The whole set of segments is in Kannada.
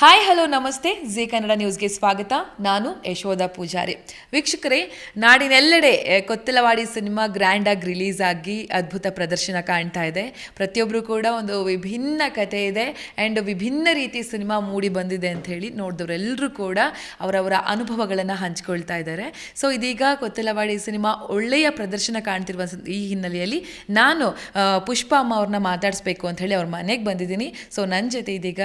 ಹಾಯ್ ಹಲೋ ನಮಸ್ತೆ ಜಿ ಕನ್ನಡ ನ್ಯೂಸ್ಗೆ ಸ್ವಾಗತ. ನಾನು ಯಶೋಧ ಪೂಜಾರಿ. ವೀಕ್ಷಕರೇ, ನಾಡಿನೆಲ್ಲೆಡೆ ಕೊತ್ತಲವಾಡಿ ಸಿನಿಮಾ ಗ್ರ್ಯಾಂಡಾಗಿ ರಿಲೀಸ್ ಆಗಿ ಅದ್ಭುತ ಪ್ರದರ್ಶನ ಕಾಣ್ತಾ ಇದೆ. ಪ್ರತಿಯೊಬ್ಬರು ಕೂಡ ಒಂದು ವಿಭಿನ್ನ ಕಥೆ ಇದೆ ಆ್ಯಂಡ್ ವಿಭಿನ್ನ ರೀತಿ ಸಿನಿಮಾ ಮೂಡಿ ಬಂದಿದೆ ಅಂತ ಹೇಳಿ ನೋಡಿದವರೆಲ್ಲರೂ ಕೂಡ ಅವರವರ ಅನುಭವಗಳನ್ನು ಹಂಚ್ಕೊಳ್ತಾ ಇದ್ದಾರೆ. ಸೊ ಇದೀಗ ಕೊತ್ತಲವಾಡಿ ಸಿನಿಮಾ ಒಳ್ಳೆಯ ಪ್ರದರ್ಶನ ಕಾಣ್ತಿರುವ ಈ ಹಿನ್ನೆಲೆಯಲ್ಲಿ ನಾನು ಪುಷ್ಪ ಅಮ್ಮ ಅವ್ರನ್ನ ಮಾತಾಡಿಸ್ಬೇಕು ಅಂತ ಹೇಳಿ ಅವ್ರ ಮನೆಗೆ ಬಂದಿದ್ದೀನಿ. ಸೊ ನನ್ನ ಜೊತೆ ಇದೀಗ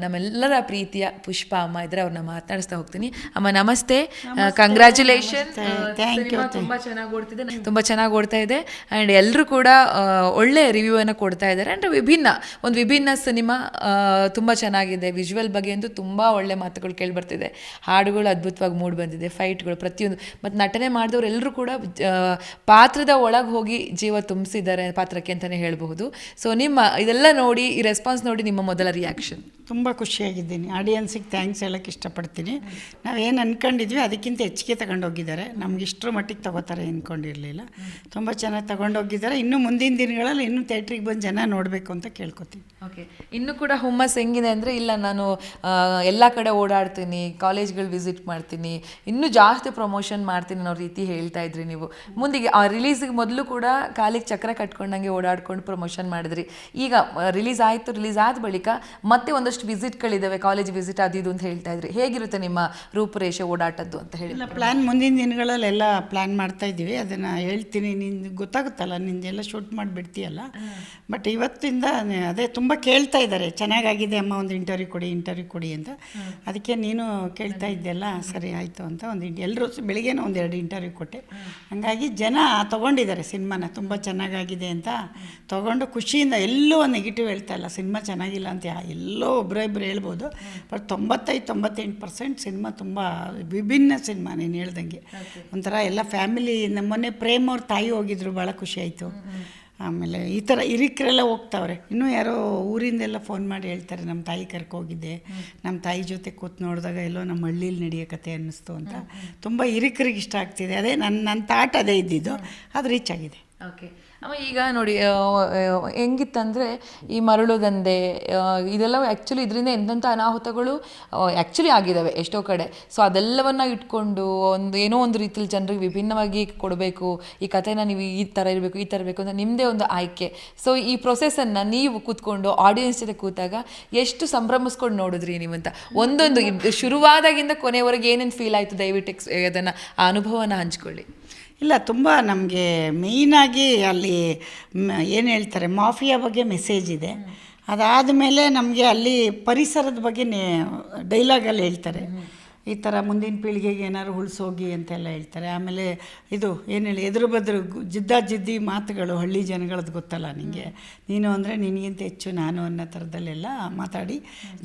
ನಮ್ಮೆಲ್ಲರ ಪ್ರೀತಿಯ ಪುಷ್ಪ ಅಮ್ಮ ಇದ್ರೆ ಅವ್ರನ್ನ ಮಾತನಾಡಿಸ್ತಾ ಹೋಗ್ತೀನಿ. ಅಮ್ಮ ನಮಸ್ತೆ, ಕಂಗ್ರ್ಯಾಚುಲೇಷನ್. ತುಂಬಾ ಚೆನ್ನಾಗಿ ಓಡ್ತಾ ಇದೆ ಆ್ಯಂಡ್ ಎಲ್ಲರೂ ಕೂಡ ಒಳ್ಳೆ ರಿವ್ಯೂ ಅನ್ನು ಕೊಡ್ತಾ ಇದ್ದಾರೆ. ಆ್ಯಂಡ್ ವಿಭಿನ್ನ ಸಿನಿಮಾ ತುಂಬ ಚೆನ್ನಾಗಿದೆ. ವಿಜುವಲ್ ಬಗ್ಗೆ ಅಂತೂ ತುಂಬ ಒಳ್ಳೆ ಮಾತುಗಳು ಕೇಳಿಬರ್ತಿದೆ. ಹಾಡುಗಳು ಅದ್ಭುತವಾಗಿ ಮೂಡಿ ಬಂದಿದೆ, ಫೈಟ್ಗಳು ಪ್ರತಿಯೊಂದು, ಮತ್ತು ನಟನೆ ಮಾಡಿದವರು ಎಲ್ಲರೂ ಕೂಡ ಪಾತ್ರದ ಒಳಗೆ ಹೋಗಿ ಜೀವ ತುಂಬಿಸಿದ್ದಾರೆ ಪಾತ್ರಕ್ಕೆ ಅಂತಲೇ ಹೇಳಬಹುದು. ಸೊ ಇದೆಲ್ಲ ನೋಡಿ, ಈ ರೆಸ್ಪಾನ್ಸ್ ನೋಡಿ ನಿಮ್ಮ ಮೊದಲ ರಿಯಾಕ್ಷನ್? ತುಂಬ ಖುಷಿಯಾಗಿದ್ದೀನಿ. ಆಡಿಯನ್ಸಿಗೆ ಥ್ಯಾಂಕ್ಸ್ ಹೇಳೋಕ್ಕೆ ಇಷ್ಟಪಡ್ತೀನಿ. ನಾವೇನು ಅಂದ್ಕೊಂಡಿದ್ವಿ ಅದಕ್ಕಿಂತ ಹೆಚ್ಚಿಗೆ ತಗೊಂಡೋಗಿದ್ದಾರೆ. ನಮ್ಗೆ ಇಷ್ಟರ ಮಟ್ಟಿಗೆ ತಗೋತಾರೆ ಅಂದ್ಕೊಂಡಿರಲಿಲ್ಲ. ತುಂಬ ಚೆನ್ನಾಗಿ ತಗೊಂಡೋಗಿದ್ದಾರೆ. ಇನ್ನು ಮುಂದಿನ ದಿನಗಳಲ್ಲಿ ಇನ್ನೂ ಥಿಯೇಟ್ರಿಗೆ ಬಂದು ಜನ ನೋಡಬೇಕು ಅಂತ ಕೇಳ್ಕೊತೀನಿ. ಓಕೆ, ಇನ್ನೂ ಕೂಡ ಹುಮ್ಮಸ್ ಹೆಂಗಿದೆ ಅಂದರೆ, ಇಲ್ಲ ನಾನು ಎಲ್ಲ ಕಡೆ ಓಡಾಡ್ತೀನಿ, ಕಾಲೇಜ್ಗಳು ವಿಸಿಟ್ ಮಾಡ್ತೀನಿ, ಇನ್ನೂ ಜಾಸ್ತಿ ಪ್ರಮೋಷನ್ ಮಾಡ್ತೀನಿ ಅನ್ನೋ ರೀತಿ ಹೇಳ್ತಾ ಇದ್ರಿ ನೀವು. ಮುಂದಿಗೆ ರಿಲೀಸಿಗೆ ಮೊದಲು ಕೂಡ ಕಾಲಿಗೆ ಚಕ್ರ ಕಟ್ಕೊಂಡಂಗೆ ಓಡಾಡ್ಕೊಂಡು ಪ್ರಮೋಷನ್ ಮಾಡಿದ್ರಿ. ಈಗ ರಿಲೀಸ್ ಆದ ಬಳಿಕ ಮತ್ತೆ ಒಂದಷ್ಟು ವಿಸಿಟ್ಗಳಿದ್ದಾವೆ, ಕಾಲೇಜ್ ವಿಸಿಟ್ ಅದು ಇದು ಅಂತ ಹೇಳ್ತಾ ಇದ್ರಿ. ಹೇಗಿರುತ್ತೆ ನಿಮ್ಮ ರೂಪುರೇಷೆ ಓಡಾಟದ್ದು ಅಂತ ಹೇಳಿ? ಪ್ಲ್ಯಾನ್ ಮುಂದಿನ ದಿನಗಳಲ್ಲೆಲ್ಲ ಪ್ಲ್ಯಾನ್ ಮಾಡ್ತಾ ಇದ್ದೀವಿ. ಅದನ್ನು ಹೇಳ್ತೀನಿ. ನಿಂದು ಗೊತ್ತಾಗುತ್ತಲ್ಲ, ನಿಂದೆಲ್ಲ ಶೂಟ್ ಮಾಡಿಬಿಡ್ತೀಯಲ್ಲ. ಬಟ್ ಇವತ್ತಿಂದ ಅದೇ ತುಂಬ ಕೇಳ್ತಾ ಇದ್ದಾರೆ, ಚೆನ್ನಾಗಾಗಿದೆ ಅಮ್ಮ, ಒಂದು ಇಂಟರ್ವ್ಯೂ ಕೊಡಿ ಅಂತ. ಅದಕ್ಕೆ ನೀನು ಕೇಳ್ತಾ ಇದ್ದೆಲ್ಲ, ಸರಿ ಆಯಿತು ಅಂತ ಎಲ್ಲರೂ ಬೆಳಿಗ್ಗೆನೂ ಒಂದೆರಡು ಇಂಟರ್ವ್ಯೂ ಕೊಟ್ಟೆ. ಹಾಗಾಗಿ ಜನ ತೊಗೊಂಡಿದ್ದಾರೆ ಸಿನಿಮಾನ, ತುಂಬ ಚೆನ್ನಾಗಾಗಿದೆ ಅಂತ ತೊಗೊಂಡು ಖುಷಿಯಿಂದ. ಎಲ್ಲೂ ಒಂದು ನೆಗೆಟಿವ್ ಹೇಳ್ತಾ ಇಲ್ಲ, ಸಿನಿಮಾ ಚೆನ್ನಾಗಿಲ್ಲ ಅಂತ ಎಲ್ಲೋ ಒಬ್ಬರೊಬ್ಬರು ಹೇಳ್ಬೋದು. ಬಟ್ 95-98% ಸಿನಿಮಾ ತುಂಬ ವಿಭಿನ್ನ ಸಿನಿಮಾ. ನೀನು ಹೇಳ್ದಂಗೆ ಒಂಥರ ಎಲ್ಲ ಫ್ಯಾಮಿಲಿ. ಮೊನ್ನೆ ಪ್ರೇಮ್ ಅವ್ರ ತಾಯಿ ಹೋಗಿದ್ರು, ಭಾಳ ಖುಷಿ ಆಯಿತು. ಆಮೇಲೆ ಈ ಥರ ಹಿರಿಕರೆಲ್ಲ ಹೋಗ್ತಾವ್ರೆ. ಇನ್ನೂ ಯಾರೋ ಊರಿಂದೆಲ್ಲ ಫೋನ್ ಮಾಡಿ ಹೇಳ್ತಾರೆ, ನಮ್ಮ ತಾಯಿ ಕರ್ಕೋಗಿದ್ದೆ, ನಮ್ಮ ತಾಯಿ ಜೊತೆ ಕೂತು ನೋಡಿದಾಗ ಎಲ್ಲೋ ನಮ್ಮ ಹಳ್ಳೀಲಿ ನಡೆಯೋ ಕತೆ ಅನ್ನಿಸ್ತು ಅಂತ. ತುಂಬ ಹಿರಿಕರಿಗೆ ಇಷ್ಟ ಆಗ್ತಿದೆ. ಅದೇ ನನ್ನ ಥಾಟ್ ಅದೇ ಇದ್ದಿದ್ದು, ಅದು ರೀಚ್ ಆಗಿದೆ. ಓಕೆ ಅಮ್ಮ, ಈಗ ನೋಡಿ ಹೆಂಗಿತ್ತಂದರೆ, ಈ ಮರಳು ದಂಧೆ ಇದೆಲ್ಲ ಆ್ಯಕ್ಚುಲಿ ಇದರಿಂದ ಎಂತೆಂಥ ಅನಾಹುತಗಳು ಆ್ಯಕ್ಚುಲಿ ಆಗಿದ್ದಾವೆ ಎಷ್ಟೋ ಕಡೆ. ಸೊ ಅದೆಲ್ಲವನ್ನು ಇಟ್ಕೊಂಡು ಏನೋ ಒಂದು ರೀತಿಯಲ್ಲಿ ಜನರಿಗೆ ವಿಭಿನ್ನವಾಗಿ ಕೊಡಬೇಕು, ಈ ಕಥೆನ ನೀವು ಈ ಥರ ಇರಬೇಕು ಅಂತ ನಿಮ್ಮದೇ ಒಂದು ಆಯ್ಕೆ. ಸೊ ಈ ಪ್ರೊಸೆಸನ್ನು ನೀವು ಕೂತ್ಕೊಂಡು ಆಡಿಯನ್ಸ್ ಜೊತೆ ಕೂತಾಗ ಎಷ್ಟು ಸಂಭ್ರಮಿಸ್ಕೊಂಡು ನೋಡಿದ್ರಿ ನೀವಂತ? ಒಂದೊಂದು ಶುರುವಾದಾಗಿಂದ ಕೊನೆವರೆಗೆ ಏನೇನು ಫೀಲ್ ಆಯಿತು, ದಯವಿಟ್ಟು ಅದನ್ನು ಆ ಅನುಭವನ ಹಂಚ್ಕೊಳ್ಳಿ. ಇಲ್ಲ, ತುಂಬ ನಮಗೆ ಮೇಯ್ನಾಗಿ ಅಲ್ಲಿ ಏನು ಹೇಳ್ತಾರೆ, ಮಾಫಿಯಾ ಬಗ್ಗೆ ಮೆಸೇಜ್ ಇದೆ. ಅದಾದಮೇಲೆ ನಮಗೆ ಅಲ್ಲಿ ಪರಿಸರದ ಬಗ್ಗೆ ಡೈಲಾಗಲ್ಲಿ ಹೇಳ್ತಾರೆ, ಈ ಥರ ಮುಂದಿನ ಪೀಳಿಗೆಗೆ ಏನಾದ್ರು ಉಳಿಸೋಗಿ ಅಂತೆಲ್ಲ ಹೇಳ್ತಾರೆ. ಆಮೇಲೆ ಇದು ಏನು ಹೇಳಿ, ಎದುರು ಬದ್ರು ಜಿದ್ದಿ ಮಾತುಗಳು ಹಳ್ಳಿ ಜನಗಳದ್ದು ಗೊತ್ತಲ್ಲ ನಿನಗೆ, ನೀನು ಅಂದರೆ ನಿನಗಿಂತ ಹೆಚ್ಚು ನಾನು ಅನ್ನೋ ಥರದಲ್ಲೆಲ್ಲ ಮಾತಾಡಿ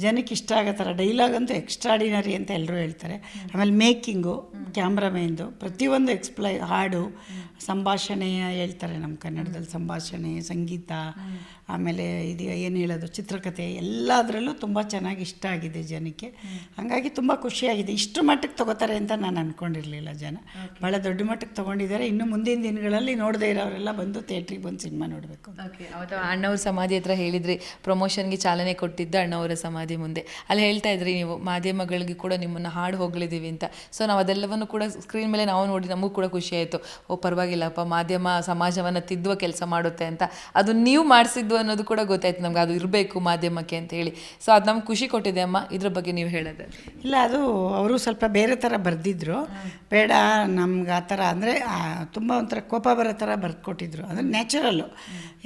ಜನಕ್ಕೆ ಇಷ್ಟ ಆಗೋ ಥರ ಡೈಲಾಗ್ ಅಂತೂ ಎಕ್ಸ್ಟ್ರಾಡಿನರಿ ಅಂತ ಎಲ್ಲರೂ ಹೇಳ್ತಾರೆ. ಆಮೇಲೆ ಮೇಕಿಂಗು, ಕ್ಯಾಮ್ರಾಮೇನ್ದು ಪ್ರತಿಯೊಂದು ಹಾಡು, ಸಂಭಾಷಣೆ ಹೇಳ್ತಾರೆ. ನಮ್ಮ ಕನ್ನಡದಲ್ಲಿ ಸಂಭಾಷಣೆ, ಸಂಗೀತ, ಆಮೇಲೆ ಇದು ಏನು ಹೇಳೋದು, ಚಿತ್ರಕಥೆ, ಎಲ್ಲದರಲ್ಲೂ ತುಂಬ ಚೆನ್ನಾಗಿ ಇಷ್ಟ ಆಗಿದೆ ಜನಕ್ಕೆ. ಹಾಗಾಗಿ ತುಂಬ ಖುಷಿಯಾಗಿದೆ. ಇಷ್ಟು ಮಟ್ಟಕ್ಕೆ ತೊಗೋತಾರೆ ಅಂತ ನಾನು ಅಂದ್ಕೊಂಡಿರಲಿಲ್ಲ. ಜನ ಭಾಳ ದೊಡ್ಡ ಮಟ್ಟಕ್ಕೆ ತೊಗೊಂಡಿದ್ದಾರೆ. ಇನ್ನು ಮುಂದಿನ ದಿನಗಳಲ್ಲಿ ನೋಡದೇ ಇರೋರೆಲ್ಲ ಬಂದು ಥಿಯೇಟ್ರಿಗೆ ಬಂದು ಸಿನಿಮಾ ನೋಡಬೇಕು. ಓಕೆ, ಅವತ್ತು ಅಣ್ಣವ್ರ ಸಮಾಧಿ ಹತ್ರ ಹೇಳಿದ್ರಿ, ಪ್ರಮೋಷನ್ಗೆ ಚಾಲನೆ ಕೊಟ್ಟಿದ್ದು ಅಣ್ಣವರ ಸಮಾಧಿ ಮುಂದೆ. ಅಲ್ಲಿ ಹೇಳ್ತಾ ಇದ್ರಿ ನೀವು, ಮಾಧ್ಯಮಗಳಿಗೆ ಕೂಡ ನಿಮ್ಮನ್ನು ಹಾಡು ಹೋಗ್ಲಿದ್ದೀವಿ ಅಂತ. ಸೊ ನಾವು ಅದೆಲ್ಲವನ್ನು ಕೂಡ ಸ್ಕ್ರೀನ್ ಮೇಲೆ ನಾವು ನೋಡಿ ನಮಗೂ ಕೂಡ ಖುಷಿ ಆಯಿತು. ಪರವಾಗಿಲ್ಲಪ್ಪ, ಮಾಧ್ಯಮ ಸಮಾಜವನ್ನು ತಿದ್ದುವ ಕೆಲಸ ಮಾಡುತ್ತೆ ಅಂತ. ಅದು ನೀವು ಮಾಡಿಸಿದ್ದು ಅನ್ನೋದು ಕೂಡ ಗೊತ್ತಾಯ್ತು ನಮ್ಗೆ, ಅದು ಇರಬೇಕು ಮಾಧ್ಯಮಕ್ಕೆ ಅಂತ ಹೇಳಿ. ಸೊ ಅದು ನಮ್ಗೆ ಖುಷಿ ಕೊಟ್ಟಿದೆ ಅಮ್ಮ. ಇದ್ರ ಬಗ್ಗೆ ನೀವು ಹೇಳೋದು? ಇಲ್ಲ, ಅದು ಅವರು ಸ್ವಲ್ಪ ಬೇರೆ ಥರ ಬರೆದಿದ್ರು. ಬೇಡ ನಮ್ಗೆ ಆ ಥರ ಅಂದರೆ ತುಂಬ ಒಂಥರ ಕೋಪ ಬರೋ ಥರ ಬರ್ಕೊಟ್ಟಿದ್ರು. ಅಂದರೆ ನ್ಯಾಚುರಲ್ಲು,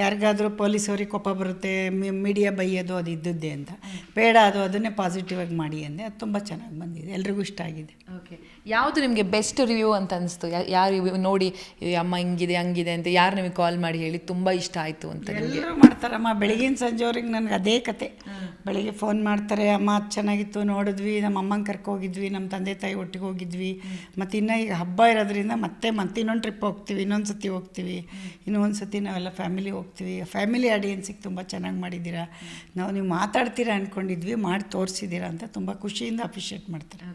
ಯಾರಿಗಾದರೂ ಪೊಲೀಸವ್ರಿಗೆ ಕೋಪ ಬರುತ್ತೆ, ಮೀಡಿಯಾ ಬೈಯೋದು ಅದು ಇದ್ದದ್ದೇ ಅಂತ. ಬೇಡ, ಅದನ್ನೇ ಪಾಸಿಟಿವ್ ಆಗಿ ಮಾಡಿ ಅಂದೆ. ಅದು ತುಂಬ ಚೆನ್ನಾಗಿ ಬಂದಿದೆ, ಎಲ್ರಿಗೂ ಇಷ್ಟ ಆಗಿದೆ. ಓಕೆ, ಯಾವುದು ನಿಮಗೆ ಬೆಸ್ಟ್ ರಿವ್ಯೂ ಅಂತ ಅನಿಸ್ತು? ಯಾರು ನೋಡಿ ಅಮ್ಮ ಹಿಂಗಿದೆ ಹಂಗಿದೆ ಅಂತ ಯಾರು ನಿಮಗೆ ಕಾಲ್ ಮಾಡಿ ಹೇಳಿ ತುಂಬ ಇಷ್ಟ ಆಯಿತು ಅಂತ? ಎಲ್ಲರೂ ಮಾಡ್ತಾರಮ್ಮ, ಬೆಳಗಿನ ಸಂಜೆವ್ರಿಗೆ ನನಗೆ ಅದೇ ಕತೆ. ಬೆಳಿಗ್ಗೆ ಫೋನ್ ಮಾಡ್ತಾರೆ, ಅಮ್ಮ ಅದು ಚೆನ್ನಾಗಿತ್ತು, ನೋಡಿದ್ವಿ, ನಮ್ಮ ಅಮ್ಮಂಗೆ ಕರ್ಕೋಗಿದ್ವಿ, ನಮ್ಮ ತಂದೆ ತಾಯಿ ಒಟ್ಟಿಗೆ ಹೋಗಿದ್ವಿ, ಮತ್ತು ಇನ್ನು ಈಗ ಹಬ್ಬ ಇರೋದ್ರಿಂದ ಮತ್ತೆ ಇನ್ನೊಂದು ಟ್ರಿಪ್ ಹೋಗ್ತೀವಿ, ಇನ್ನೊಂದು ಸತಿ ಹೋಗ್ತೀವಿ, ಇನ್ನೊಂದು ಸತಿ ನಾವೆಲ್ಲ ಫ್ಯಾಮಿಲಿ ಹೋಗ್ತೀವಿ. ಫ್ಯಾಮಿಲಿ ಆಡಿಯನ್ಸಿಗೆ ತುಂಬ ಚೆನ್ನಾಗಿ ಮಾಡಿದ್ದೀರಾ, ನೀವು ಮಾತಾಡ್ತೀರಾ ಅಂದ್ಕೊಂಡಿದ್ವಿ, ಮಾಡಿ ತೋರಿಸಿದ್ದೀರಾ ಅಂತ ತುಂಬ ಖುಷಿಯಿಂದ ಅಪ್ರಿಷಿಯೇಟ್ ಮಾಡ್ತಾರೆ.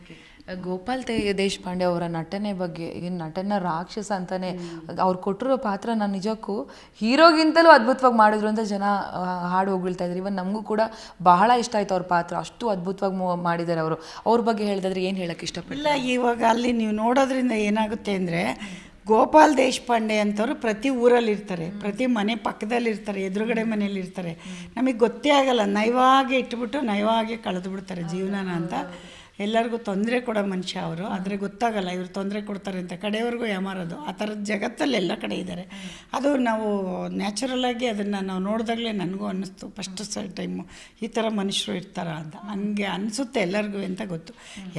ಗೋಪಾಲ್ ದೇಶಪಾಂಡೆ ಅವರ ನಟನೆ ಬಗ್ಗೆ, ಏನು ನಟನ ರಾಕ್ಷಸ ಅಂತಾನೆ ಅವ್ರು ಕೊಟ್ಟಿರೋ ಪಾತ್ರ ನಾನು ನಿಜಕ್ಕೂ ಹೀರೋಗಿಂತಲೂ ಅದ್ಭುತವಾಗಿ ಮಾಡಿದ್ರು ಅಂತ ಜನ ಹಾಡು ಹೋಗ್ಳ್ತಾ ಇದ್ರು. ಇವನ್ ನಮಗೂ ಕೂಡ ಬಹಳ ಇಷ್ಟ ಆಯ್ತು ಅವ್ರ ಪಾತ್ರ, ಅಷ್ಟು ಅದ್ಭುತವಾಗಿ ಮಾಡಿದ್ದಾರೆ ಅವರು. ಅವ್ರ ಬಗ್ಗೆ ಹೇಳಿದ್ರೆ ಏನು ಹೇಳಕ್ಕೆ ಇಷ್ಟಪಟ್ಟಿಲ್ಲ. ಇವಾಗ ಅಲ್ಲಿ ನೀವು ನೋಡೋದ್ರಿಂದ ಏನಾಗುತ್ತೆ ಅಂದರೆ, ಗೋಪಾಲ್ ದೇಶಪಾಂಡೆ ಅಂತವ್ರು ಪ್ರತಿ ಊರಲ್ಲಿರ್ತಾರೆ, ಪ್ರತಿ ಮನೆ ಪಕ್ಕದಲ್ಲಿರ್ತಾರೆ, ಎದುರುಗಡೆ ಮನೆಯಲ್ಲಿರ್ತಾರೆ. ನಮಗೆ ಗೊತ್ತೇ ಆಗಲ್ಲ, ನಯವಾಗಿ ಇಟ್ಬಿಟ್ಟು ನಯವಾಗಿ ಕಳೆದು ಬಿಡ್ತಾರೆ ಜೀವನನ ಅಂತ. ಎಲ್ಲರಿಗೂ ತೊಂದರೆ ಕೊಡೋ ಮನುಷ್ಯ ಅವರು, ಆದರೆ ಗೊತ್ತಾಗಲ್ಲ ಇವ್ರು ತೊಂದರೆ ಕೊಡ್ತಾರೆ ಅಂತ, ಕಡೆಯವರೆಗೂ ಯಾಮಾರೋದು. ಆ ಥರದ ಜಗತ್ತಲ್ಲಿ ಎಲ್ಲ ಕಡೆ ಇದ್ದಾರೆ. ಅದು ನಾವು ನ್ಯಾಚುರಲಾಗಿ ಅದನ್ನು ನಾವು ನೋಡಿದಾಗಲೇ ನನಗೂ ಅನ್ನಿಸ್ತು ಫಸ್ಟ್ ಟೈಮು ಈ ಥರ ಮನುಷ್ಯರು ಇರ್ತಾರ ಅಂತ. ಹಂಗೆ ಅನಿಸುತ್ತೆ ಎಲ್ಲರಿಗೂ ಅಂತ ಗೊತ್ತು.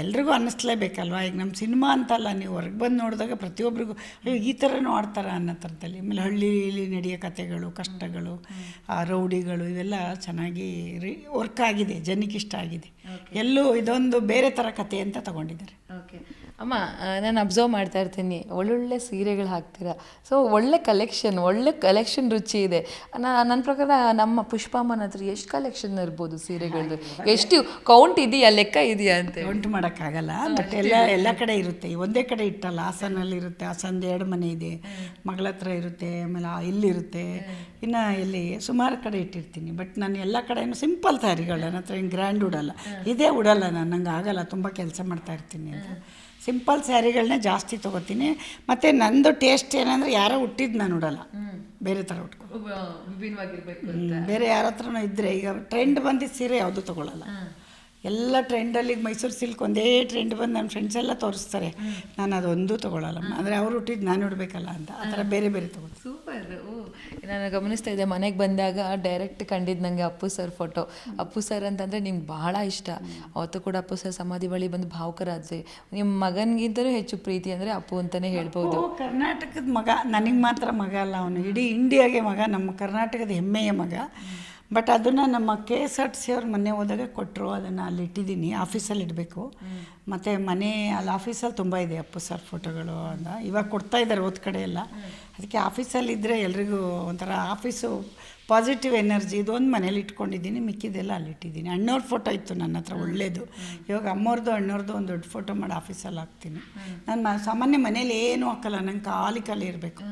ಎಲ್ರಿಗೂ ಅನ್ನಿಸ್ಲೇಬೇಕಲ್ವ. ಈಗ ನಮ್ಮ ಸಿನಿಮಾ ಅಂತಲ್ಲ, ನೀವು ಹೊರಗೆ ಬಂದು ನೋಡಿದಾಗ ಪ್ರತಿಯೊಬ್ಬರಿಗೂ ಅಯ್ಯೋ ಈ ಥರನೂ ಆಡ್ತಾರ ಅನ್ನೋ ಥರದಲ್ಲಿ. ಆಮೇಲೆ ಹಳ್ಳಿಲಿ ನಡೆಯೋ ಕಥೆಗಳು, ಕಷ್ಟಗಳು, ರೌಡಿಗಳು ಇವೆಲ್ಲ ಚೆನ್ನಾಗಿ ವರ್ಕ್ ಆಗಿದೆ, ಜನಕ್ಕೆ ಇಷ್ಟ ಆಗಿದೆ. ಎಲ್ಲೂ ಇದೊಂದು ಬೇರೆ ಥರ ಕತೆ ಅಂತ ತಗೊಂಡಿದ್ದಾರೆ. ಓಕೆ ಅಮ್ಮ, ನಾನು ಅಬ್ಸರ್ವ್ ಮಾಡ್ತಾ ಇರ್ತೀನಿ, ಒಳ್ಳೊಳ್ಳೆ ಸೀರೆಗಳು ಹಾಕ್ತೀರಾ. ಸೊ ಒಳ್ಳೆ ಕಲೆಕ್ಷನ್ ರುಚಿ ಇದೆ. ನನ್ನ ಪ್ರಕಾರ ನಮ್ಮ ಪುಷ್ಪಮ್ಮನ ಹತ್ರ ಎಷ್ಟು ಕಲೆಕ್ಷನ್ ಇರ್ಬೋದು ಸೀರೆಗಳದ್ದು? ಎಷ್ಟು ಕೌಂಟ್ ಇದೆಯಾ, ಲೆಕ್ಕ ಇದೆಯಾ ಅಂತ? ಕೌಂಟ್ ಮಾಡೋಕ್ಕಾಗಲ್ಲ, ಬಟ್ ಎಲ್ಲ ಕಡೆ ಇರುತ್ತೆ. ಒಂದೇ ಕಡೆ ಇಟ್ಟಲ್ಲ, ಹಾಸನಲ್ಲಿ ಇರುತ್ತೆ, ಹಾಸನದ 2 ಮನೆ ಇದೆ, ಮಗಳ ಹತ್ರ ಇರುತ್ತೆ, ಆಮೇಲೆ ಇಲ್ಲಿರುತ್ತೆ, ಇನ್ನು ಇಲ್ಲಿ ಸುಮಾರು ಕಡೆ ಇಟ್ಟಿರ್ತೀನಿ. ಬಟ್ ನಾನು ಎಲ್ಲ ಕಡೆಯೂ ಸಿಂಪಲ್ ಸ್ಯಾರಿಗಳು, ನನ್ನ ಹತ್ರ ಹಿಂಗೆ ಗ್ರ್ಯಾಂಡ್ ಉಡಲ್ಲ, ಇದೇ ಉಡಲ್ಲ ನಾನು, ನಂಗೆ ಆಗಲ್ಲ, ತುಂಬ ಕೆಲಸ ಮಾಡ್ತಾ ಇರ್ತೀನಿ ಅಂತ. ಸಿಂಪಲ್ ಸ್ಯಾರಿಗಳನ್ನೇ ಜಾಸ್ತಿ ತೊಗೋತೀನಿ. ಮತ್ತು ನಂದು ಟೇಸ್ಟ್ ಏನಂದರೆ, ಯಾರೋ ಹುಟ್ಟಿದ್ದು ನಾನು ಉಡಲ್ಲ, ಬೇರೆ ಥರ ಉಟ್ಕೊ, ಬೇರೆ ಯಾರ ಹತ್ರನೂ ಇದ್ದರೆ. ಈಗ ಟ್ರೆಂಡ್ ಬಂದಿದ್ದ ಸೀರೆ ಯಾವುದೂ ತೊಗೊಳ್ಳಲ್ಲ. ಎಲ್ಲ ಟ್ರೆಂಡಲ್ಲಿ ಮೈಸೂರು ಸಿಲ್ಕ್ ಒಂದೇ ಟ್ರೆಂಡ್ ಬಂದು ನನ್ನ ಫ್ರೆಂಡ್ಸ್ ಎಲ್ಲ ತೋರಿಸ್ತಾರೆ, ನಾನು ಅದೊಂದು ತೊಗೊಳ್ಳಲ್ಲ. ಅಂದರೆ ಅವ್ರು ಹುಟ್ಟಿದ್ದು ನಾನು ಉಡಬೇಕಲ್ಲ ಅಂತ, ಆ ಥರ ಬೇರೆ ಬೇರೆ ತೊಗೊಳ್ತೀನಿ. ಸೂಪರ್. ನಾನು ಗಮನಿಸ್ತಾ ಇದ್ದೆ, ಮನೆಗೆ ಬಂದಾಗ ಡೈರೆಕ್ಟ್ ಕಂಡಿದ್ದು ನನಗೆ Appu sir photo. Appu sir ಅಂತಂದರೆ ನಿಮ್ಗೆ ಬಹಳ ಇಷ್ಟ. ಅವತ್ತು ಕೂಡ ಅಪ್ಪು ಸರ್ ಸಮಾಧಿ ಬಳಿ ಬಂದು ಭಾವುಕರಾದ್ರಿ. ನಿಮ್ಮ ಮಗನಿಗಿಂತಲೂ ಹೆಚ್ಚು ಪ್ರೀತಿ ಅಂದರೆ ಅಪ್ಪು ಅಂತಲೇ ಹೇಳ್ಬೋದು. ಕರ್ನಾಟಕದ ಮಗ, ನನಗೆ ಮಾತ್ರ ಮಗ ಅಲ್ಲ, ಅವನು ಇಡೀ ಇಂಡಿಯಾಗೆ ಮಗ, ನಮ್ಮ ಕರ್ನಾಟಕದ ಹೆಮ್ಮೆಯ ಮಗ. ಬಟ್ ಅದನ್ನು ನಮ್ಮ KSRTC ಅವ್ರು ಮೊನ್ನೆ ಹೋದಾಗ ಕೊಟ್ಟರು, ಅದನ್ನು ಅಲ್ಲಿ ಇಟ್ಟಿದ್ದೀನಿ, ಆಫೀಸಲ್ಲಿ ಇಡಬೇಕು. ಮತ್ತು ಮನೆ ಅಲ್ಲಿ ಆಫೀಸಲ್ಲಿ ತುಂಬ ಇದೆ ಅಪ್ಪು ಸರ್ ಫೋಟೋಗಳು ಅಂತ. ಇವಾಗ ಕೊಡ್ತಾ ಇದ್ದಾರೆ ಹೋದ ಕಡೆ ಎಲ್ಲ. ಅದಕ್ಕೆ ಆಫೀಸಲ್ಲಿದ್ದರೆ ಎಲ್ರಿಗೂ ಒಂಥರ ಆಫೀಸು ಪಾಸಿಟಿವ್ ಎನರ್ಜಿ. ಇದೊಂದು ಮನೇಲಿ ಇಟ್ಕೊಂಡಿದ್ದೀನಿ, ಮಿಕ್ಕಿದೆಲ್ಲ ಅಲ್ಲಿ ಇಟ್ಟಿದ್ದೀನಿ. ಅಣ್ಣವ್ರ ಫೋಟೋ ಇತ್ತು ನನ್ನ ಹತ್ರ ಒಳ್ಳೆಯದು. ಇವಾಗ ಅಮ್ಮವ್ರದ್ದು ಅಣ್ಣವ್ರದ್ದು ಒಂದು ದೊಡ್ಡ ಫೋಟೋ ಮಾಡಿ ಆಫೀಸಲ್ಲಿ ಹಾಕ್ತೀನಿ. ನಾನು ಸಾಮಾನ್ಯ ಮನೇಲಿ ಏನೂ ಹಾಕಲ್ಲ, ನಂಗೆ ಖಾಲಿ ಇರಬೇಕು.